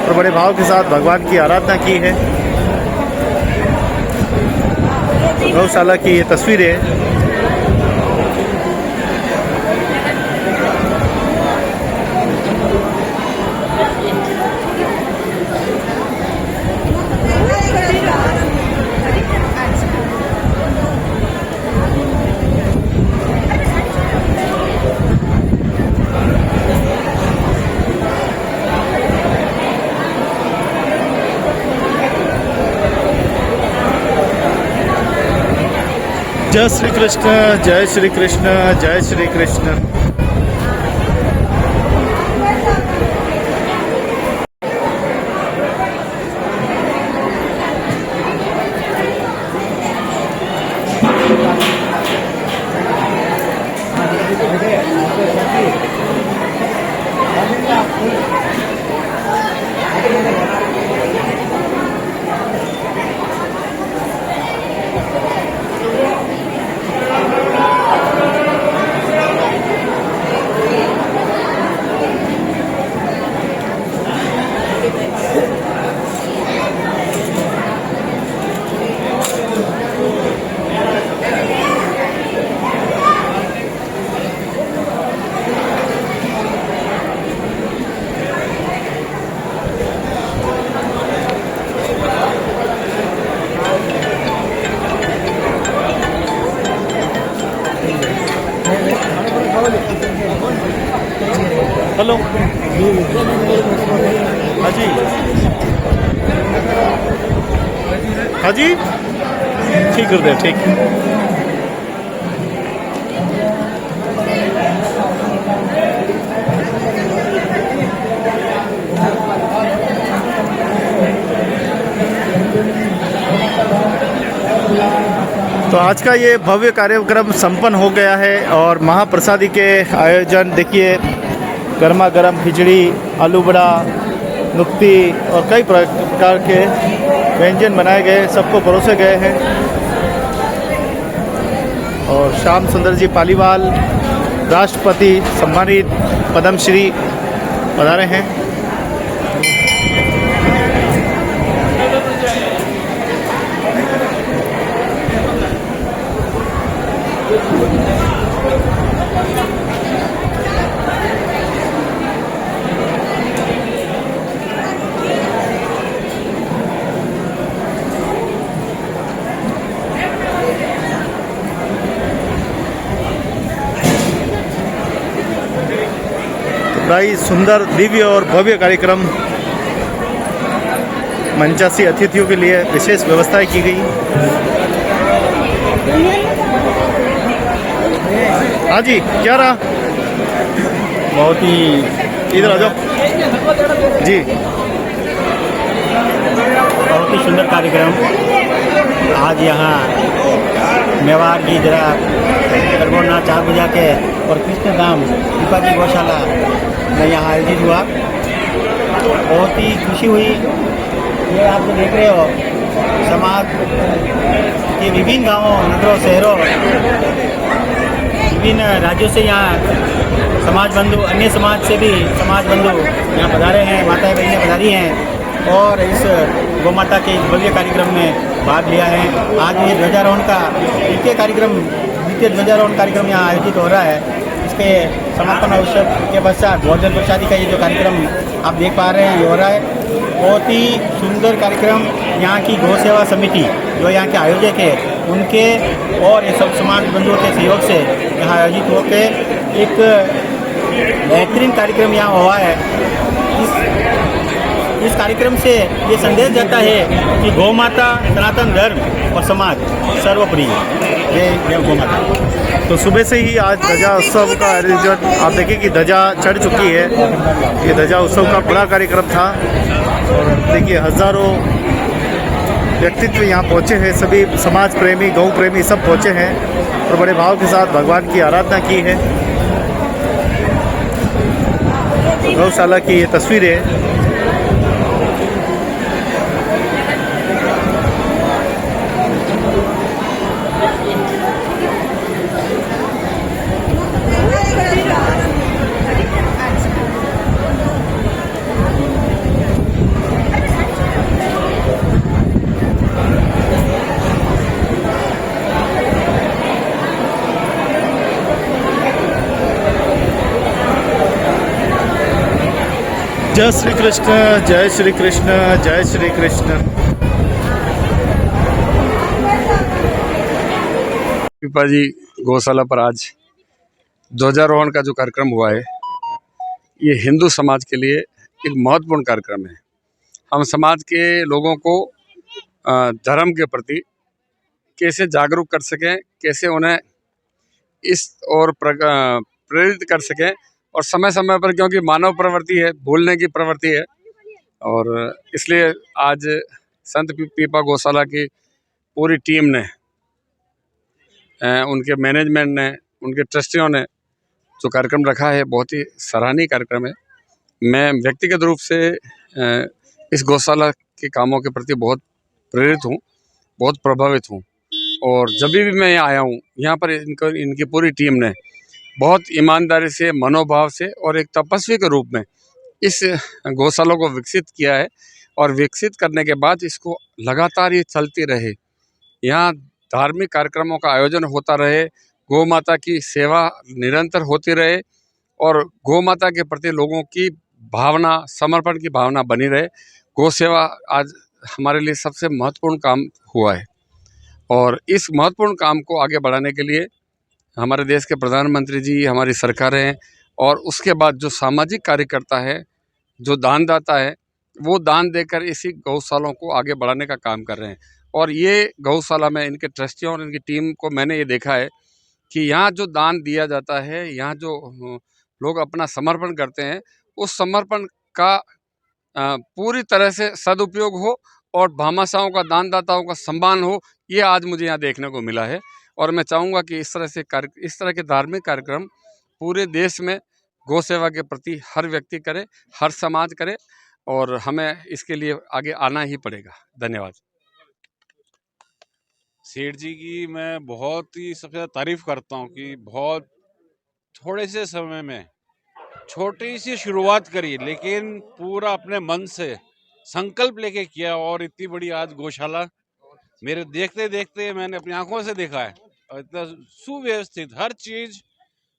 और बड़े भाव के साथ भगवान की आराधना की है। गौशाला की ये तस्वीरें जय श्री कृष्ण, जय श्री कृष्ण, जय श्री कृष्ण। हेलो हाँ जी हाँ जी ठीक कर दे ठीक। तो आज का ये भव्य कार्यक्रम संपन्न हो गया है और महाप्रसादी के आयोजन देखिए, गर्मा गर्म खिचड़ी, आलू बड़ा, नुक्ती और कई प्रकार के व्यंजन बनाए गए, सबको परोसे गए हैं। और श्याम सुंदर जी पालीवाल राष्ट्रपति सम्मानित पद्मश्री पधारे हैं। बड़ा ही सुंदर, दिव्य और भव्य कार्यक्रम, मंचासी अतिथियों के लिए विशेष व्यवस्थाएं की गई। हाँ जी, क्या रहा? बहुत ही इधर आ जाओ जी। बहुत ही सुंदर कार्यक्रम आज यहाँ मेवाड़ की जरा करबोना 4 बजा के और कृष्णधाम पिपाजी गौशाला में यहाँ आयोजित हुआ। बहुत ही खुशी हुई। ये आप जो देख रहे हो, समाज के विभिन्न गांवों, नगरों, शहरों, विभिन्न राज्यों से यहाँ समाज बंधु, अन्य समाज से भी समाज बंधु यहाँ पधारे हैं, माताएं बहनें पधारी हैं और इस गौ माता के भव्य कार्यक्रम में भाग लिया है। आज ये ध्वजारोहण का द्वितीय ध्वजारोहण कार्यक्रम यहाँ आयोजित हो रहा है। इसके समापन अवसर के पश्चात भोजन प्रसादी का ये जो कार्यक्रम आप देख पा रहे हैं, ये हो रहा है। बहुत ही सुंदर कार्यक्रम यहाँ की गौ सेवा समिति जो यहाँ के आयोजक है, उनके और ये सब समाज बंधुओं के सहयोग से यहाँ आयोजित होकर एक बेहतरीन कार्यक्रम यहाँ हुआ है। इस कार्यक्रम से ये संदेश जाता है कि गौ माता सनातन धर्म और समाज सर्वोपरि है। ये गौ माता। तो सुबह से ही आज ध्वजा उत्सव का आयोजन, आप देखिए कि ध्वजा चढ़ चुकी है। ये ध्वजा उत्सव का बड़ा कार्यक्रम था और देखिए हज़ारों व्यक्तित्व यहाँ पहुँचे हैं। सभी समाज प्रेमी, गौ प्रेमी सब पहुँचे हैं और बड़े भाव के साथ भगवान की आराधना की है। गौशाला की ये तस्वीरें जय श्री कृष्ण, जय श्री कृष्ण, जय श्री कृष्ण। पिपाजी गौशाला पर आज ध्वजारोहण का जो कार्यक्रम हुआ है, ये हिंदू समाज के लिए एक महत्वपूर्ण कार्यक्रम है। हम समाज के लोगों को धर्म के प्रति कैसे जागरूक कर सकें, कैसे उन्हें इस ओर प्रेरित कर सकें, और समय समय पर, क्योंकि मानव प्रवृत्ति है, भूलने की प्रवृत्ति है, और इसलिए आज संत पीपा गौशाला की पूरी टीम ने, उनके मैनेजमेंट ने, उनके ट्रस्टियों ने जो कार्यक्रम रखा है, बहुत ही सराहनीय कार्यक्रम है। मैं व्यक्तिगत रूप से इस गौशाला के कामों के प्रति बहुत प्रेरित हूँ, बहुत प्रभावित हूँ, और जब भी मैं यहाँ आया हूँ, यहाँ पर इनकी पूरी टीम ने बहुत ईमानदारी से, मनोभाव से और एक तपस्वी के रूप में इस गौशाला को विकसित किया है, और विकसित करने के बाद इसको लगातार ये चलती रहे। यहाँ धार्मिक कार्यक्रमों का आयोजन होता रहे, गौ माता की सेवा निरंतर होती रहे, और गौ माता के प्रति लोगों की भावना, समर्पण की भावना बनी रहे। गौ सेवा आज हमारे लिए सबसे महत्वपूर्ण काम हुआ है, और इस महत्वपूर्ण काम को आगे बढ़ाने के लिए हमारे देश के प्रधानमंत्री जी, हमारी सरकारें, और उसके बाद जो सामाजिक कार्यकर्ता है, जो दानदाता है, वो दान देकर इसी गौशालाओं को आगे बढ़ाने का काम कर रहे हैं। और ये गौशाला में इनके ट्रस्टियों और इनकी टीम को मैंने ये देखा है कि यहाँ जो दान दिया जाता है, यहाँ जो लोग अपना समर्पण करते हैं, उस समर्पण का पूरी तरह से सदुपयोग हो और भामाशाहों का, दानदाताओं का सम्मान हो, ये आज मुझे यहाँ देखने को मिला है। और मैं चाहूँगा कि इस तरह के धार्मिक कार्यक्रम पूरे देश में गौ सेवा के प्रति हर व्यक्ति करे, हर समाज करे, और हमें इसके लिए आगे आना ही पड़ेगा। धन्यवाद। सेठ जी की मैं बहुत ही सबसे ज़्यादा तारीफ करता हूँ कि बहुत थोड़े से समय में छोटी सी शुरुआत करी, लेकिन पूरा अपने मन से संकल्प लेके किया, और इतनी बड़ी आज गौशाला मेरे देखते देखते मैंने अपनी आंखों से देखा है। और इतना सुव्यवस्थित हर चीज,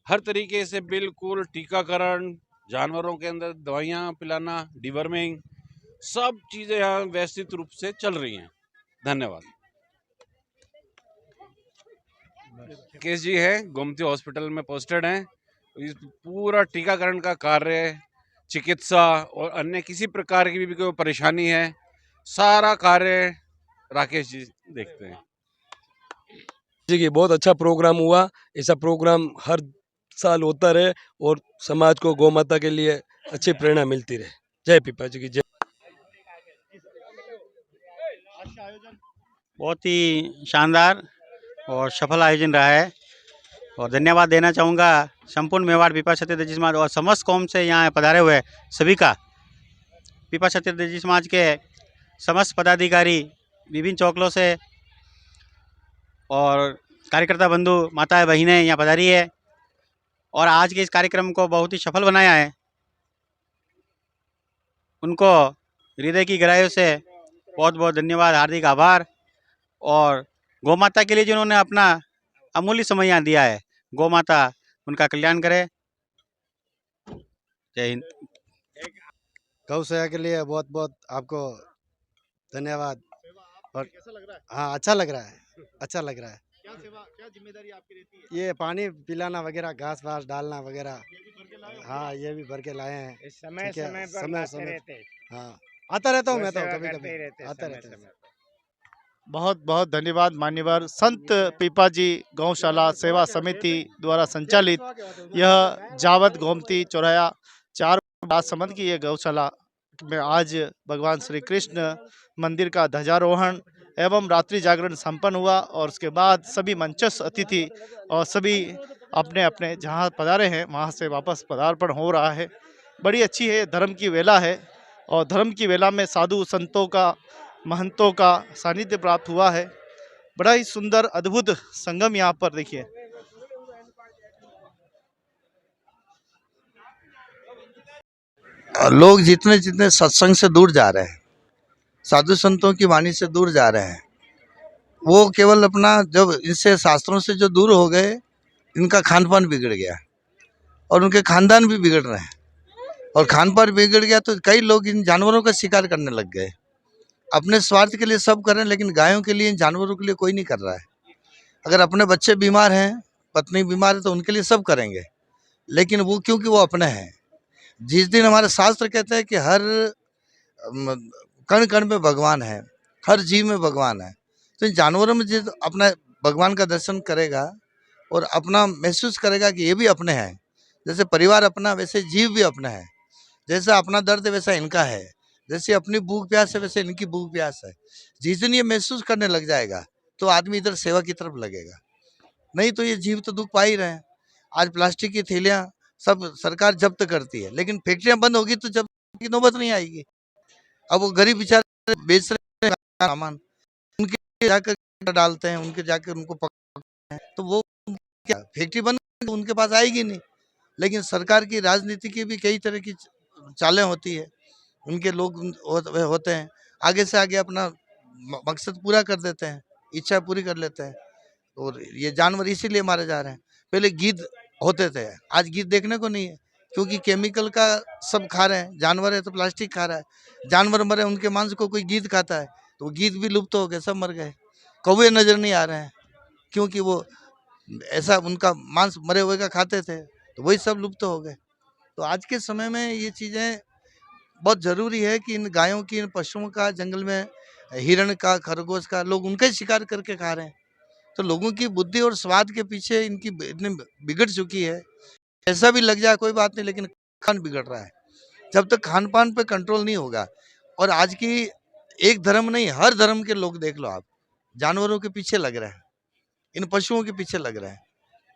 हर तरीके से बिल्कुल टीकाकरण, जानवरों के अंदर दवाइयाँ पिलाना, डिवर्मिंग, सब चीजें यहाँ व्यवस्थित रूप से चल रही हैं। धन्यवाद। केस जी है, गोमती हॉस्पिटल में पोस्टेड हैं। इस पूरा टीकाकरण का कार्य, चिकित्सा और अन्य किसी प्रकार की भी कोई परेशानी है, सारा कार्य राकेश जी देखते हैं। जी की बहुत अच्छा प्रोग्राम हुआ। ऐसा प्रोग्राम हर साल होता रहे और समाज को गौ माता के लिए अच्छी प्रेरणा मिलती रहे। जय पीपा जी की जय। बहुत ही शानदार और सफल आयोजन रहा है, और धन्यवाद देना चाहूँगा संपूर्ण मेवाड़ पीपा क्षत्रिय समाज और समस्त कौम से यहाँ पधारे हुए सभी का। पीपा क्षत्रिय समाज के समस्त पदाधिकारी विभिन्न चौकलों से और कार्यकर्ता बंधु माताएं बहनें यहाँ पधारी है, और आज के इस कार्यक्रम को बहुत ही सफल बनाया है। उनको हृदय की गहराइयों से बहुत बहुत धन्यवाद, हार्दिक आभार। और गौ माता के लिए जिन्होंने अपना अमूल्य समय यहाँ दिया है, गौ माता उनका कल्याण करे। जय हिंद। गौ सेवा के लिए बहुत बहुत आपको धन्यवाद। और कैसा लग रहा है? हाँ, अच्छा लग रहा है, अच्छा लग रहा है। क्या सेवा, क्या जिम्मेदारी आपकी रहती है? ये पानी पिलाना वगैरह, घास वास डालना वगैरह, ये भी भर के लाए हो? हाँ ये भी भर के लाए हैं। समय ठीक है, समय पर समय लाते समय रहते। हाँ आता रहता हूँ मैं तो, सेवा कभी करते कभी ही रहते आता समय रहता हूँ। समय पर। बहुत बहुत धन्यवाद मान्यवर। संत पीपाजी गौशाला सेवा समिति द्वारा संचालित यह जावद गोमती चौराया 4 राजसमंद की यह गौशाला में आज भगवान श्री कृष्ण मंदिर का ध्वजारोहण एवं रात्रि जागरण संपन्न हुआ, और उसके बाद सभी मंचस्थ अतिथि और सभी अपने अपने जहाँ पधारे हैं वहाँ से वापस पदार्पण हो रहा है। बड़ी अच्छी है, धर्म की वेला है, और धर्म की वेला में साधु संतों का, महंतों का सानिध्य प्राप्त हुआ है। बड़ा ही सुंदर अद्भुत संगम यहाँ पर देखिए। लोग जितने जितने सत्संग से दूर जा रहे हैं, साधु संतों की वाणी से दूर जा रहे हैं, वो केवल अपना जब इनसे शास्त्रों से जो दूर हो गए, इनका खान पान बिगड़ गया और उनके खानदान भी बिगड़ रहे हैं। और खान पान बिगड़ गया तो कई लोग इन जानवरों का शिकार करने लग गए। अपने स्वार्थ के लिए सब कर रहे हैं, लेकिन गायों के लिए, इन जानवरों के लिए कोई नहीं कर रहा है। अगर अपने बच्चे बीमार हैं, पत्नी बीमार है, तो उनके लिए सब करेंगे, लेकिन वो क्योंकि वो अपने हैं। जिस दिन हमारे शास्त्र कहते हैं कि हर कण कण में भगवान है, हर जीव में भगवान है, तो इन जानवरों में जिस अपना भगवान का दर्शन करेगा और अपना महसूस करेगा कि ये भी अपने हैं। जैसे परिवार अपना, वैसे जीव भी अपना है। जैसा अपना दर्द है वैसा इनका है, जैसे अपनी भूख प्यास है वैसे इनकी भूख प्यास है। जिस दिन ये महसूस करने लग जाएगा तो आदमी इधर सेवा की तरफ लगेगा, नहीं तो ये जीव तो दुख पा ही रहे हैं। आज प्लास्टिक की थैलियाँ सब सरकार जब्त करती है, लेकिन फैक्ट्रियाँ बंद होगी तो जब्त की नौबत नहीं आएगी। अब वो गरीब बेचारे बेच रहे हैं सामान, उनके जाकर डालते हैं, उनके जाकर उनको पकड़ते हैं, तो वो क्या फैक्ट्री बंद उनके पास आएगी नहीं। लेकिन सरकार की राजनीति की भी कई तरह की चालें होती है, उनके लोग होते हैं, आगे से आगे अपना मकसद पूरा कर देते हैं, इच्छा पूरी कर लेते हैं। और ये जानवर इसीलिए मारे जा रहे हैं। पहले गिद्ध होते थे, आज गिद्ध देखने को नहीं है, क्योंकि केमिकल का सब खा रहे हैं। जानवर है तो प्लास्टिक खा रहा है, जानवर मरे उनके मांस को कोई गिद्ध खाता है, तो गिद्ध भी लुप्त हो गए, सब मर गए। कौवे नजर नहीं आ रहे हैं, क्योंकि वो ऐसा उनका मांस मरे हुए का खाते थे, तो वही सब लुप्त हो गए। तो आज के समय में ये चीज़ें बहुत ज़रूरी है कि इन गायों की, इन पशुओं का, जंगल में हिरण का, खरगोश का, लोग उनका ही शिकार करके खा रहे हैं। तो लोगों की बुद्धि और स्वाद के पीछे इनकी इतनी बिगड़ चुकी है। ऐसा भी लग जाए कोई बात नहीं, लेकिन खान बिगड़ रहा है। जब तक खान पान पे कंट्रोल नहीं होगा, और आज की एक धर्म नहीं, हर धर्म के लोग देख लो आप, जानवरों के पीछे लग रहे हैं, इन पशुओं के पीछे लग रहे हैं।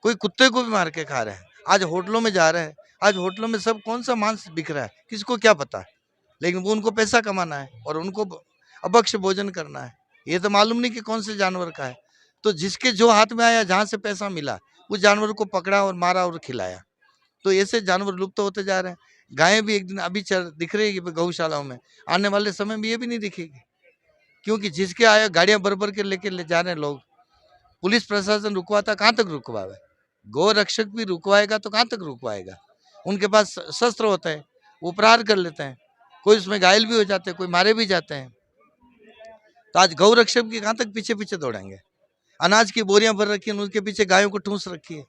कोई कुत्ते को भी मार के खा रहे हैं। आज होटलों में जा रहे हैं, आज होटलों में सब कौन सा मांस बिक रहा है किसको क्या पता है, लेकिन वो उनको पैसा कमाना है और उनको अभक्ष्य भोजन करना है। ये तो मालूम नहीं कि कौन से जानवर का है। तो जिसके जो हाथ में आया, जहाँ से पैसा मिला, उस जानवर को पकड़ा और मारा और खिलाया। तो ऐसे जानवर लुप्त होते जा रहे हैं। गायें भी एक दिन अभी दिख रही है गौशालाओं में, आने वाले समय में ये भी नहीं दिखेगी, क्योंकि जिसके आया गाड़ियां भर के लेके ले जा रहे हैं लोग। पुलिस प्रशासन रुकवाता, कहाँ तक रुकवावे? गौ रक्षक भी रुकवाएगा तो कहाँ तक रुकवाएगा? उनके पास शस्त्र होते हैं, वो प्रहार कर लेते हैं, कोई उसमें घायल भी हो जाते हैं, कोई मारे भी जाते हैं। तो आज गौ रक्षक की कहाँ तक पीछे पीछे दौड़ेंगे? अनाज की बोरियां भर रखी है, उनके पीछे गायों को ठूंस रखी है,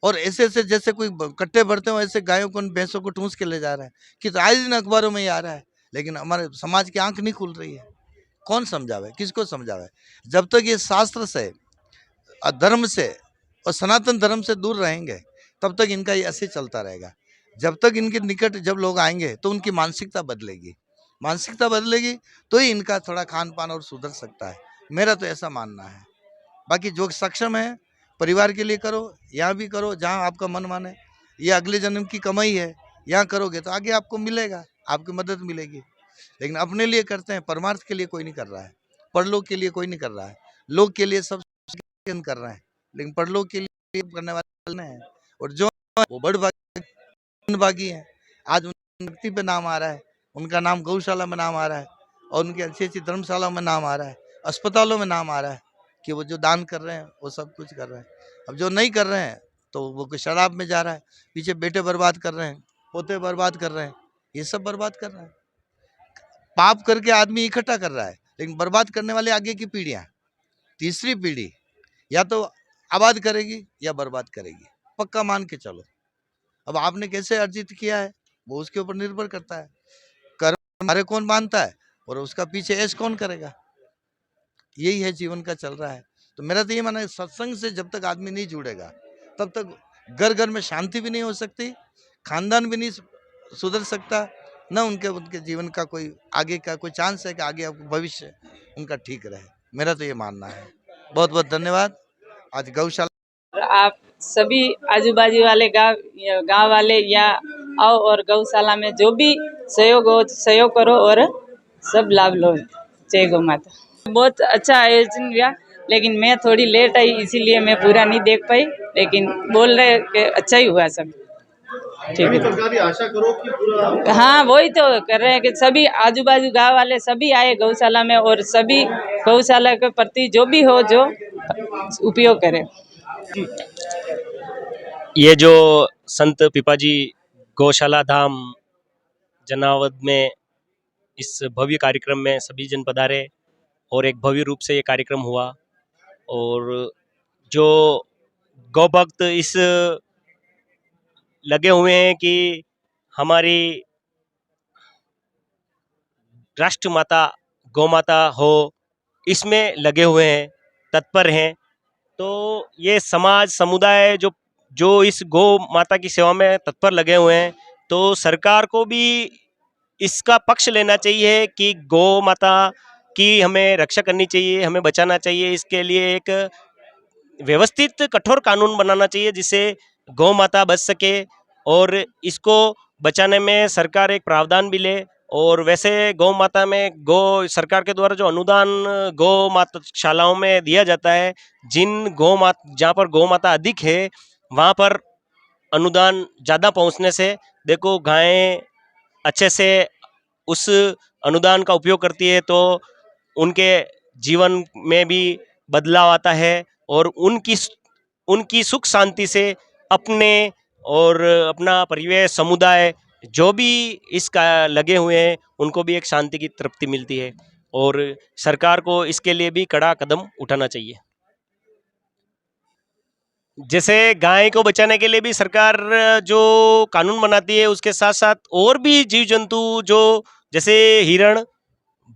और ऐसे ऐसे जैसे कोई कट्टे भरते हो ऐसे गायों को, भैंसों को ठूंस के ले जा रहे हैं। कि आए दिन अखबारों में ही आ रहा है, लेकिन हमारे समाज की आंख नहीं खुल रही है। कौन समझावे, किसको समझावे? जब तक ये शास्त्र से, धर्म से और सनातन धर्म से दूर रहेंगे, तब तक इनका ये ऐसे चलता रहेगा। जब तक इनके निकट जब लोग आएंगे तो उनकी मानसिकता बदलेगी, मानसिकता बदलेगी तो ही इनका थोड़ा खान पान और सुधर सकता है। मेरा तो ऐसा मानना है। बाकी जो सक्षम है, परिवार के लिए करो, यहाँ भी करो जहाँ आपका मन माने। ये अगले जन्म की कमाई है, यहाँ करोगे तो आगे आपको मिलेगा, आपकी मदद मिलेगी। लेकिन अपने लिए करते हैं, परमार्थ के लिए कोई नहीं कर रहा है, परलोक के लिए कोई नहीं कर रहा है। लोग के लिए सब कर रहे हैं, लेकिन परलोक के लिए करने वाले हैं। और जो वो बड़भागी है, आज उन व्यक्ति पे नाम आ रहा है, उनका नाम गौशाला में नाम आ रहा है, और उनकी अच्छी अच्छी धर्मशाला में नाम आ रहा है, अस्पतालों में नाम आ रहा है कि वो जो दान कर रहे हैं वो सब कुछ कर रहे हैं। अब जो नहीं कर रहे हैं तो वो शराब में जा रहा है, पीछे बेटे बर्बाद कर रहे हैं, पोते बर्बाद कर रहे हैं, ये सब बर्बाद कर रहे हैं। पाप करके आदमी इकट्ठा कर रहा है, लेकिन बर्बाद करने वाले आगे की पीढ़ियां, तीसरी पीढ़ी या तो आबाद करेगी या बर्बाद करेगी, पक्का मान के चलो। अब आपने कैसे अर्जित किया है वो उसके ऊपर निर्भर करता है। कर्म हमारे कौन मानता है और उसका पीछे ऐश कौन करेगा? यही है जीवन का चल रहा है। तो मेरा तो ये मानना है, सत्संग से जब तक आदमी नहीं जुड़ेगा तब तक घर घर में शांति भी नहीं हो सकती, खानदान भी नहीं सुधर सकता, न उनके जीवन का कोई आगे का कोई चांस है कि आगे भविष्य उनका ठीक रहे। मेरा तो ये मानना है। बहुत बहुत धन्यवाद। आज गौशाला आप सभी आजू बाजू वाले गांव वाले या आओ और गौशाला में जो भी सहयोग हो सहयोग करो और सब लाभ लो। जय गौ माता। बहुत अच्छा आयोजन हुआ, लेकिन मैं थोड़ी लेट आई इसीलिए मैं पूरा नहीं देख पाई, लेकिन बोल रहे कि अच्छा ही हुआ सब। ठीक है, सरकारी आशा करो कि पूरा, हाँ वही तो कर रहे हैं कि सभी आजू बाजू गांव वाले सभी आए गौशाला में और सभी गौशाला के प्रति जो भी हो जो उपयोग करें। ये जो संत पिपाजी गौशाला धाम जनावद में इस भव्य कार्यक्रम में सभी जन पधारे और एक भव्य रूप से ये कार्यक्रम हुआ, और जो गौ भक्त इस लगे हुए हैं कि हमारी राष्ट्र माता गौ माता हो, इसमें लगे हुए हैं, तत्पर हैं। तो ये समाज समुदाय जो इस गौ माता की सेवा में तत्पर लगे हुए हैं, तो सरकार को भी इसका पक्ष लेना चाहिए कि गौ माता की हमें रक्षा करनी चाहिए, हमें बचाना चाहिए। इसके लिए एक व्यवस्थित कठोर कानून बनाना चाहिए जिससे गौ माता बच सके, और इसको बचाने में सरकार एक प्रावधान भी ले। और वैसे गौ माता में सरकार के द्वारा जो अनुदान गौ माता शालाओं में दिया जाता है, जहाँ पर गौ माता अधिक है वहाँ पर अनुदान ज़्यादा पहुँचने से देखो गायें अच्छे से उस अनुदान का उपयोग करती है, तो उनके जीवन में भी बदलाव आता है और उनकी सुख शांति से अपने और अपना परिवेश समुदाय जो भी इसका लगे हुए हैं उनको भी एक शांति की तृप्ति मिलती है, और सरकार को इसके लिए भी कड़ा कदम उठाना चाहिए। जैसे गाय को बचाने के लिए भी सरकार जो कानून बनाती है, उसके साथ साथ और भी जीव जंतु जो जैसे हिरण,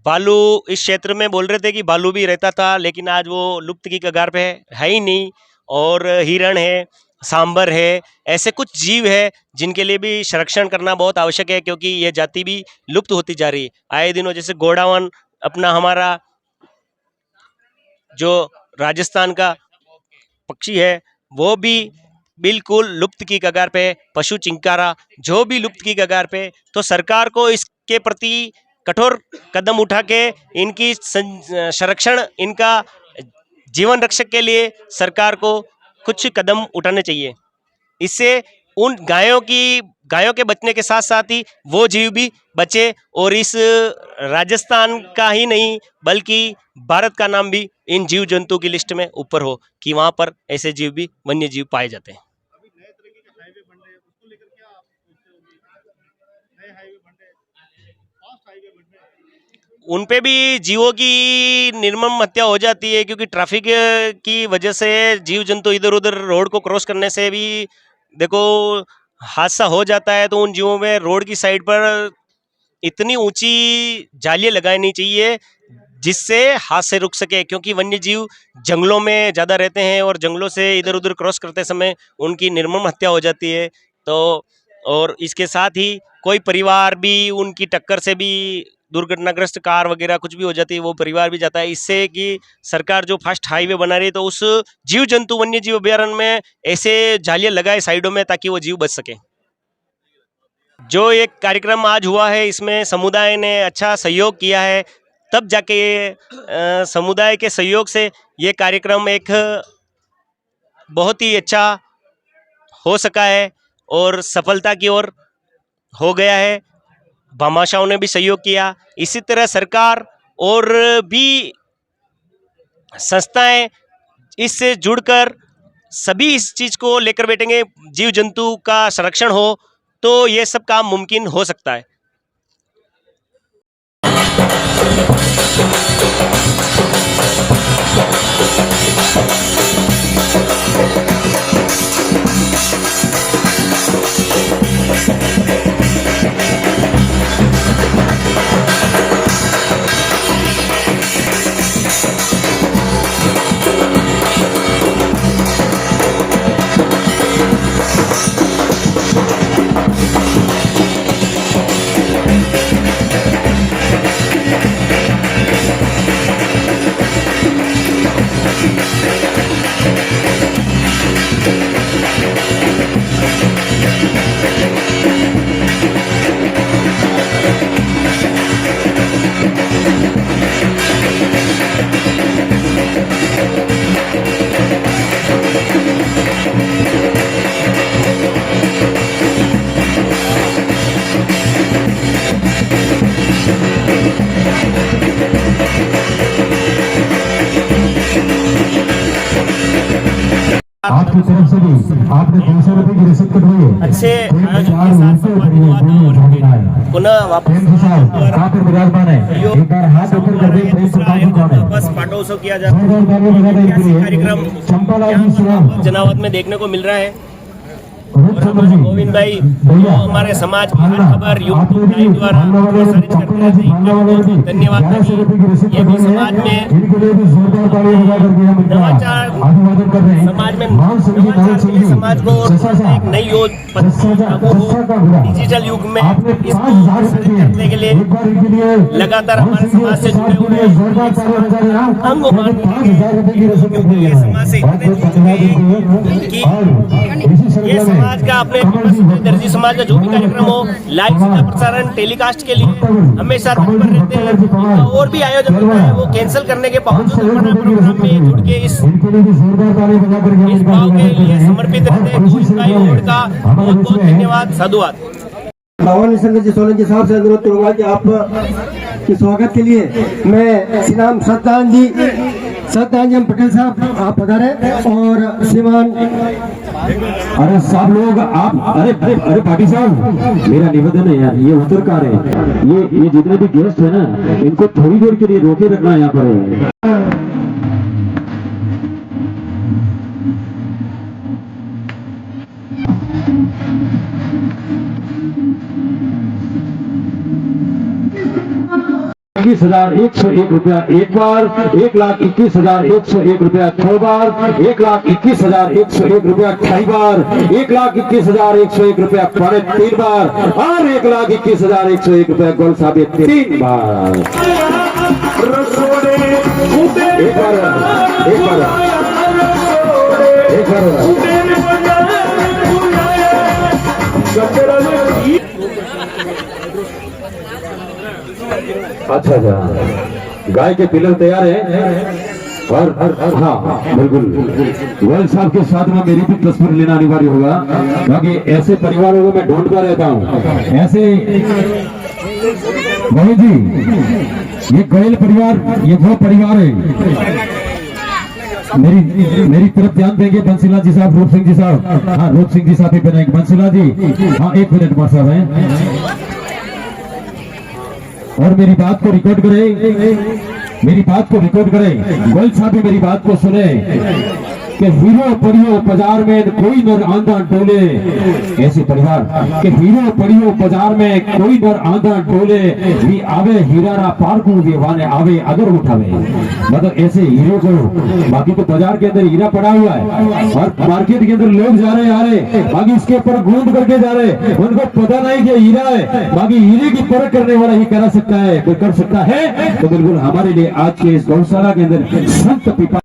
भालू, इस क्षेत्र में बोल रहे थे कि भालू भी रहता था, लेकिन आज वो लुप्त की कगार पे है ही नहीं, और हिरण है, सांबर है, ऐसे कुछ जीव है जिनके लिए भी संरक्षण करना बहुत आवश्यक है, क्योंकि ये जाति भी लुप्त होती जा रही है आए दिनों। जैसे गोडावन अपना हमारा जो राजस्थान का पक्षी है वो भी बिल्कुल लुप्त की कगार पे, पशु चिंकारा जो भी लुप्त की कगार पे। तो सरकार को इसके प्रति कठोर कदम उठा के इनकी संरक्षण, इनका जीवन रक्षक के लिए सरकार को कुछ कदम उठाने चाहिए। इससे उन गायों के बचने के साथ साथ ही वो जीव भी बचे और इस राजस्थान का ही नहीं बल्कि भारत का नाम भी इन जीव जंतु की लिस्ट में ऊपर हो कि वहाँ पर ऐसे जीव भी, वन्य जीव पाए जाते हैं। उन पे भी जीवों की निर्मम हत्या हो जाती है, क्योंकि ट्रैफिक की वजह से जीव जंतु इधर उधर रोड को क्रॉस करने से भी देखो हादसा हो जाता है। तो उन जीवों में रोड की साइड पर इतनी ऊंची जालियां लगानी चाहिए जिससे हादसे रुक सके, क्योंकि वन्य जीव जंगलों में ज़्यादा रहते हैं और जंगलों से इधर उधर क्रॉस करते समय उनकी निर्मम हत्या हो जाती है। तो और इसके साथ ही कोई परिवार भी उनकी टक्कर से भी, दुर्घटनाग्रस्त कार वगैरह कुछ भी हो जाती है, वो परिवार भी जाता है। इससे कि सरकार जो फास्ट हाईवे बना रही है तो उस जीव जंतु वन्य जीव अभ्यारण्य में ऐसे जालियां लगाए साइडों में ताकि वो जीव बच सके। जो एक कार्यक्रम आज हुआ है इसमें समुदाय ने अच्छा सहयोग किया है, तब जाके ये समुदाय के सहयोग से ये कार्यक्रम एक बहुत ही अच्छा हो सका है और सफलता की ओर हो गया है। भामाशाहों ने भी सहयोग किया। इसी तरह सरकार और भी संस्थाएं इससे जुड़कर सभी इस चीज़ को लेकर बैठेंगे, जीव जंतु का संरक्षण हो तो ये सब काम मुमकिन हो सकता है। आपकी तरफ से भी आपने 200 रुपए की रसीद कटवाई है। अच्छे पुनः वापस विराजमान है। एक बार हाथ ऊपर कर दें, बस पाटोत्सव किया जाता है। कार्यक्रम जनावत में देखने को मिल रहा है। गोविंद भाई जो हमारे समाज की खबर यूट्यूब द्वारा धन्यवाद। ये भी समाज में नवाचार, समाज में समाज को एक नई डिजिटल युग में करने के लिए लगातार हमारे समाज से जुड़े हुए हम समाज से ये समाज का अपने दर्जी समाज का जो भी कार्यक्रम हो लाइव सीधा प्रसारण टेलीकास्ट के लिए हमेशा तत्पर रहते हैं। और भी आयोजन होता है वो कैंसिल करने के बावजूद प्रोग्राम में जुड़ के इस भाव के लिए समर्पित रहते हैं। का बहुत बहुत धन्यवाद, साधुवाद। रावण शंकर जी सोलंकी साहब से अनुरोध करूंगा कि आप के स्वागत के लिए मैं श्री राम सत्यान जी हम पटेल साहब आप पधारे और श्रीमान। अरे सब लोग आप, अरे पाटिल साहब मेरा निवेदन है यार, ये उतर कार है, ये जितने भी गेस्ट है ना इनको थोड़ी देर के लिए रोके रखना है यहाँ पर। 1,21,101 रुपया एक बार, 1,21,101 रुपया 6 बार, 1,21,101 रुपया 2 बार, 1,21,101 रुपया 3 बार और 1,21,101 रुपया गोल साबित 3 बार। एक बार अच्छा, गाय के पिलर तैयार है और हाँ बिल्कुल गोयल साहब के साथ में मेरी भी तस्वीर लेना अनिवार्य होगा, क्योंकि ऐसे परिवारों को मैं ढूंढता रहता हूँ। ऐसे गोयल जी, ये गोयल परिवार, ये वो परिवार है, मेरी तरफ ध्यान देंगे। बंसीलाल जी साहब, रूप सिंह जी साहब, हाँ रूप सिंह जी साहब भी बनाएंगे। बंसीलाल जी, हाँ 1 मिनट मार साहब हैं, और मेरी बात को रिकॉर्ड करें, गोयल साहब भी मेरी बात को सुने कि हीरो परियो बाजार में कोई नर आंधा डोले, ऐसे परिवार के हीरो परियो बाजार में कोई नर आंधा डोले, भी आवे हीरारा पारकू दीवाने आवे अगर उठावे। मतलब ऐसे हीरो को, बाकी तो बाजार के अंदर हीरा पड़ा हुआ है और मार्केट के अंदर लोग जा रहे आ रहे, बाकी इसके ऊपर गूंद करके जा रहे, उनको पता नहीं कि हीरा है, बाकी हीरे की परख करने वाला ही करा सकता है, कोई कर सकता है। तो बिल्कुल हमारे लिए आज के इस गौशाला के अंदर संत पिता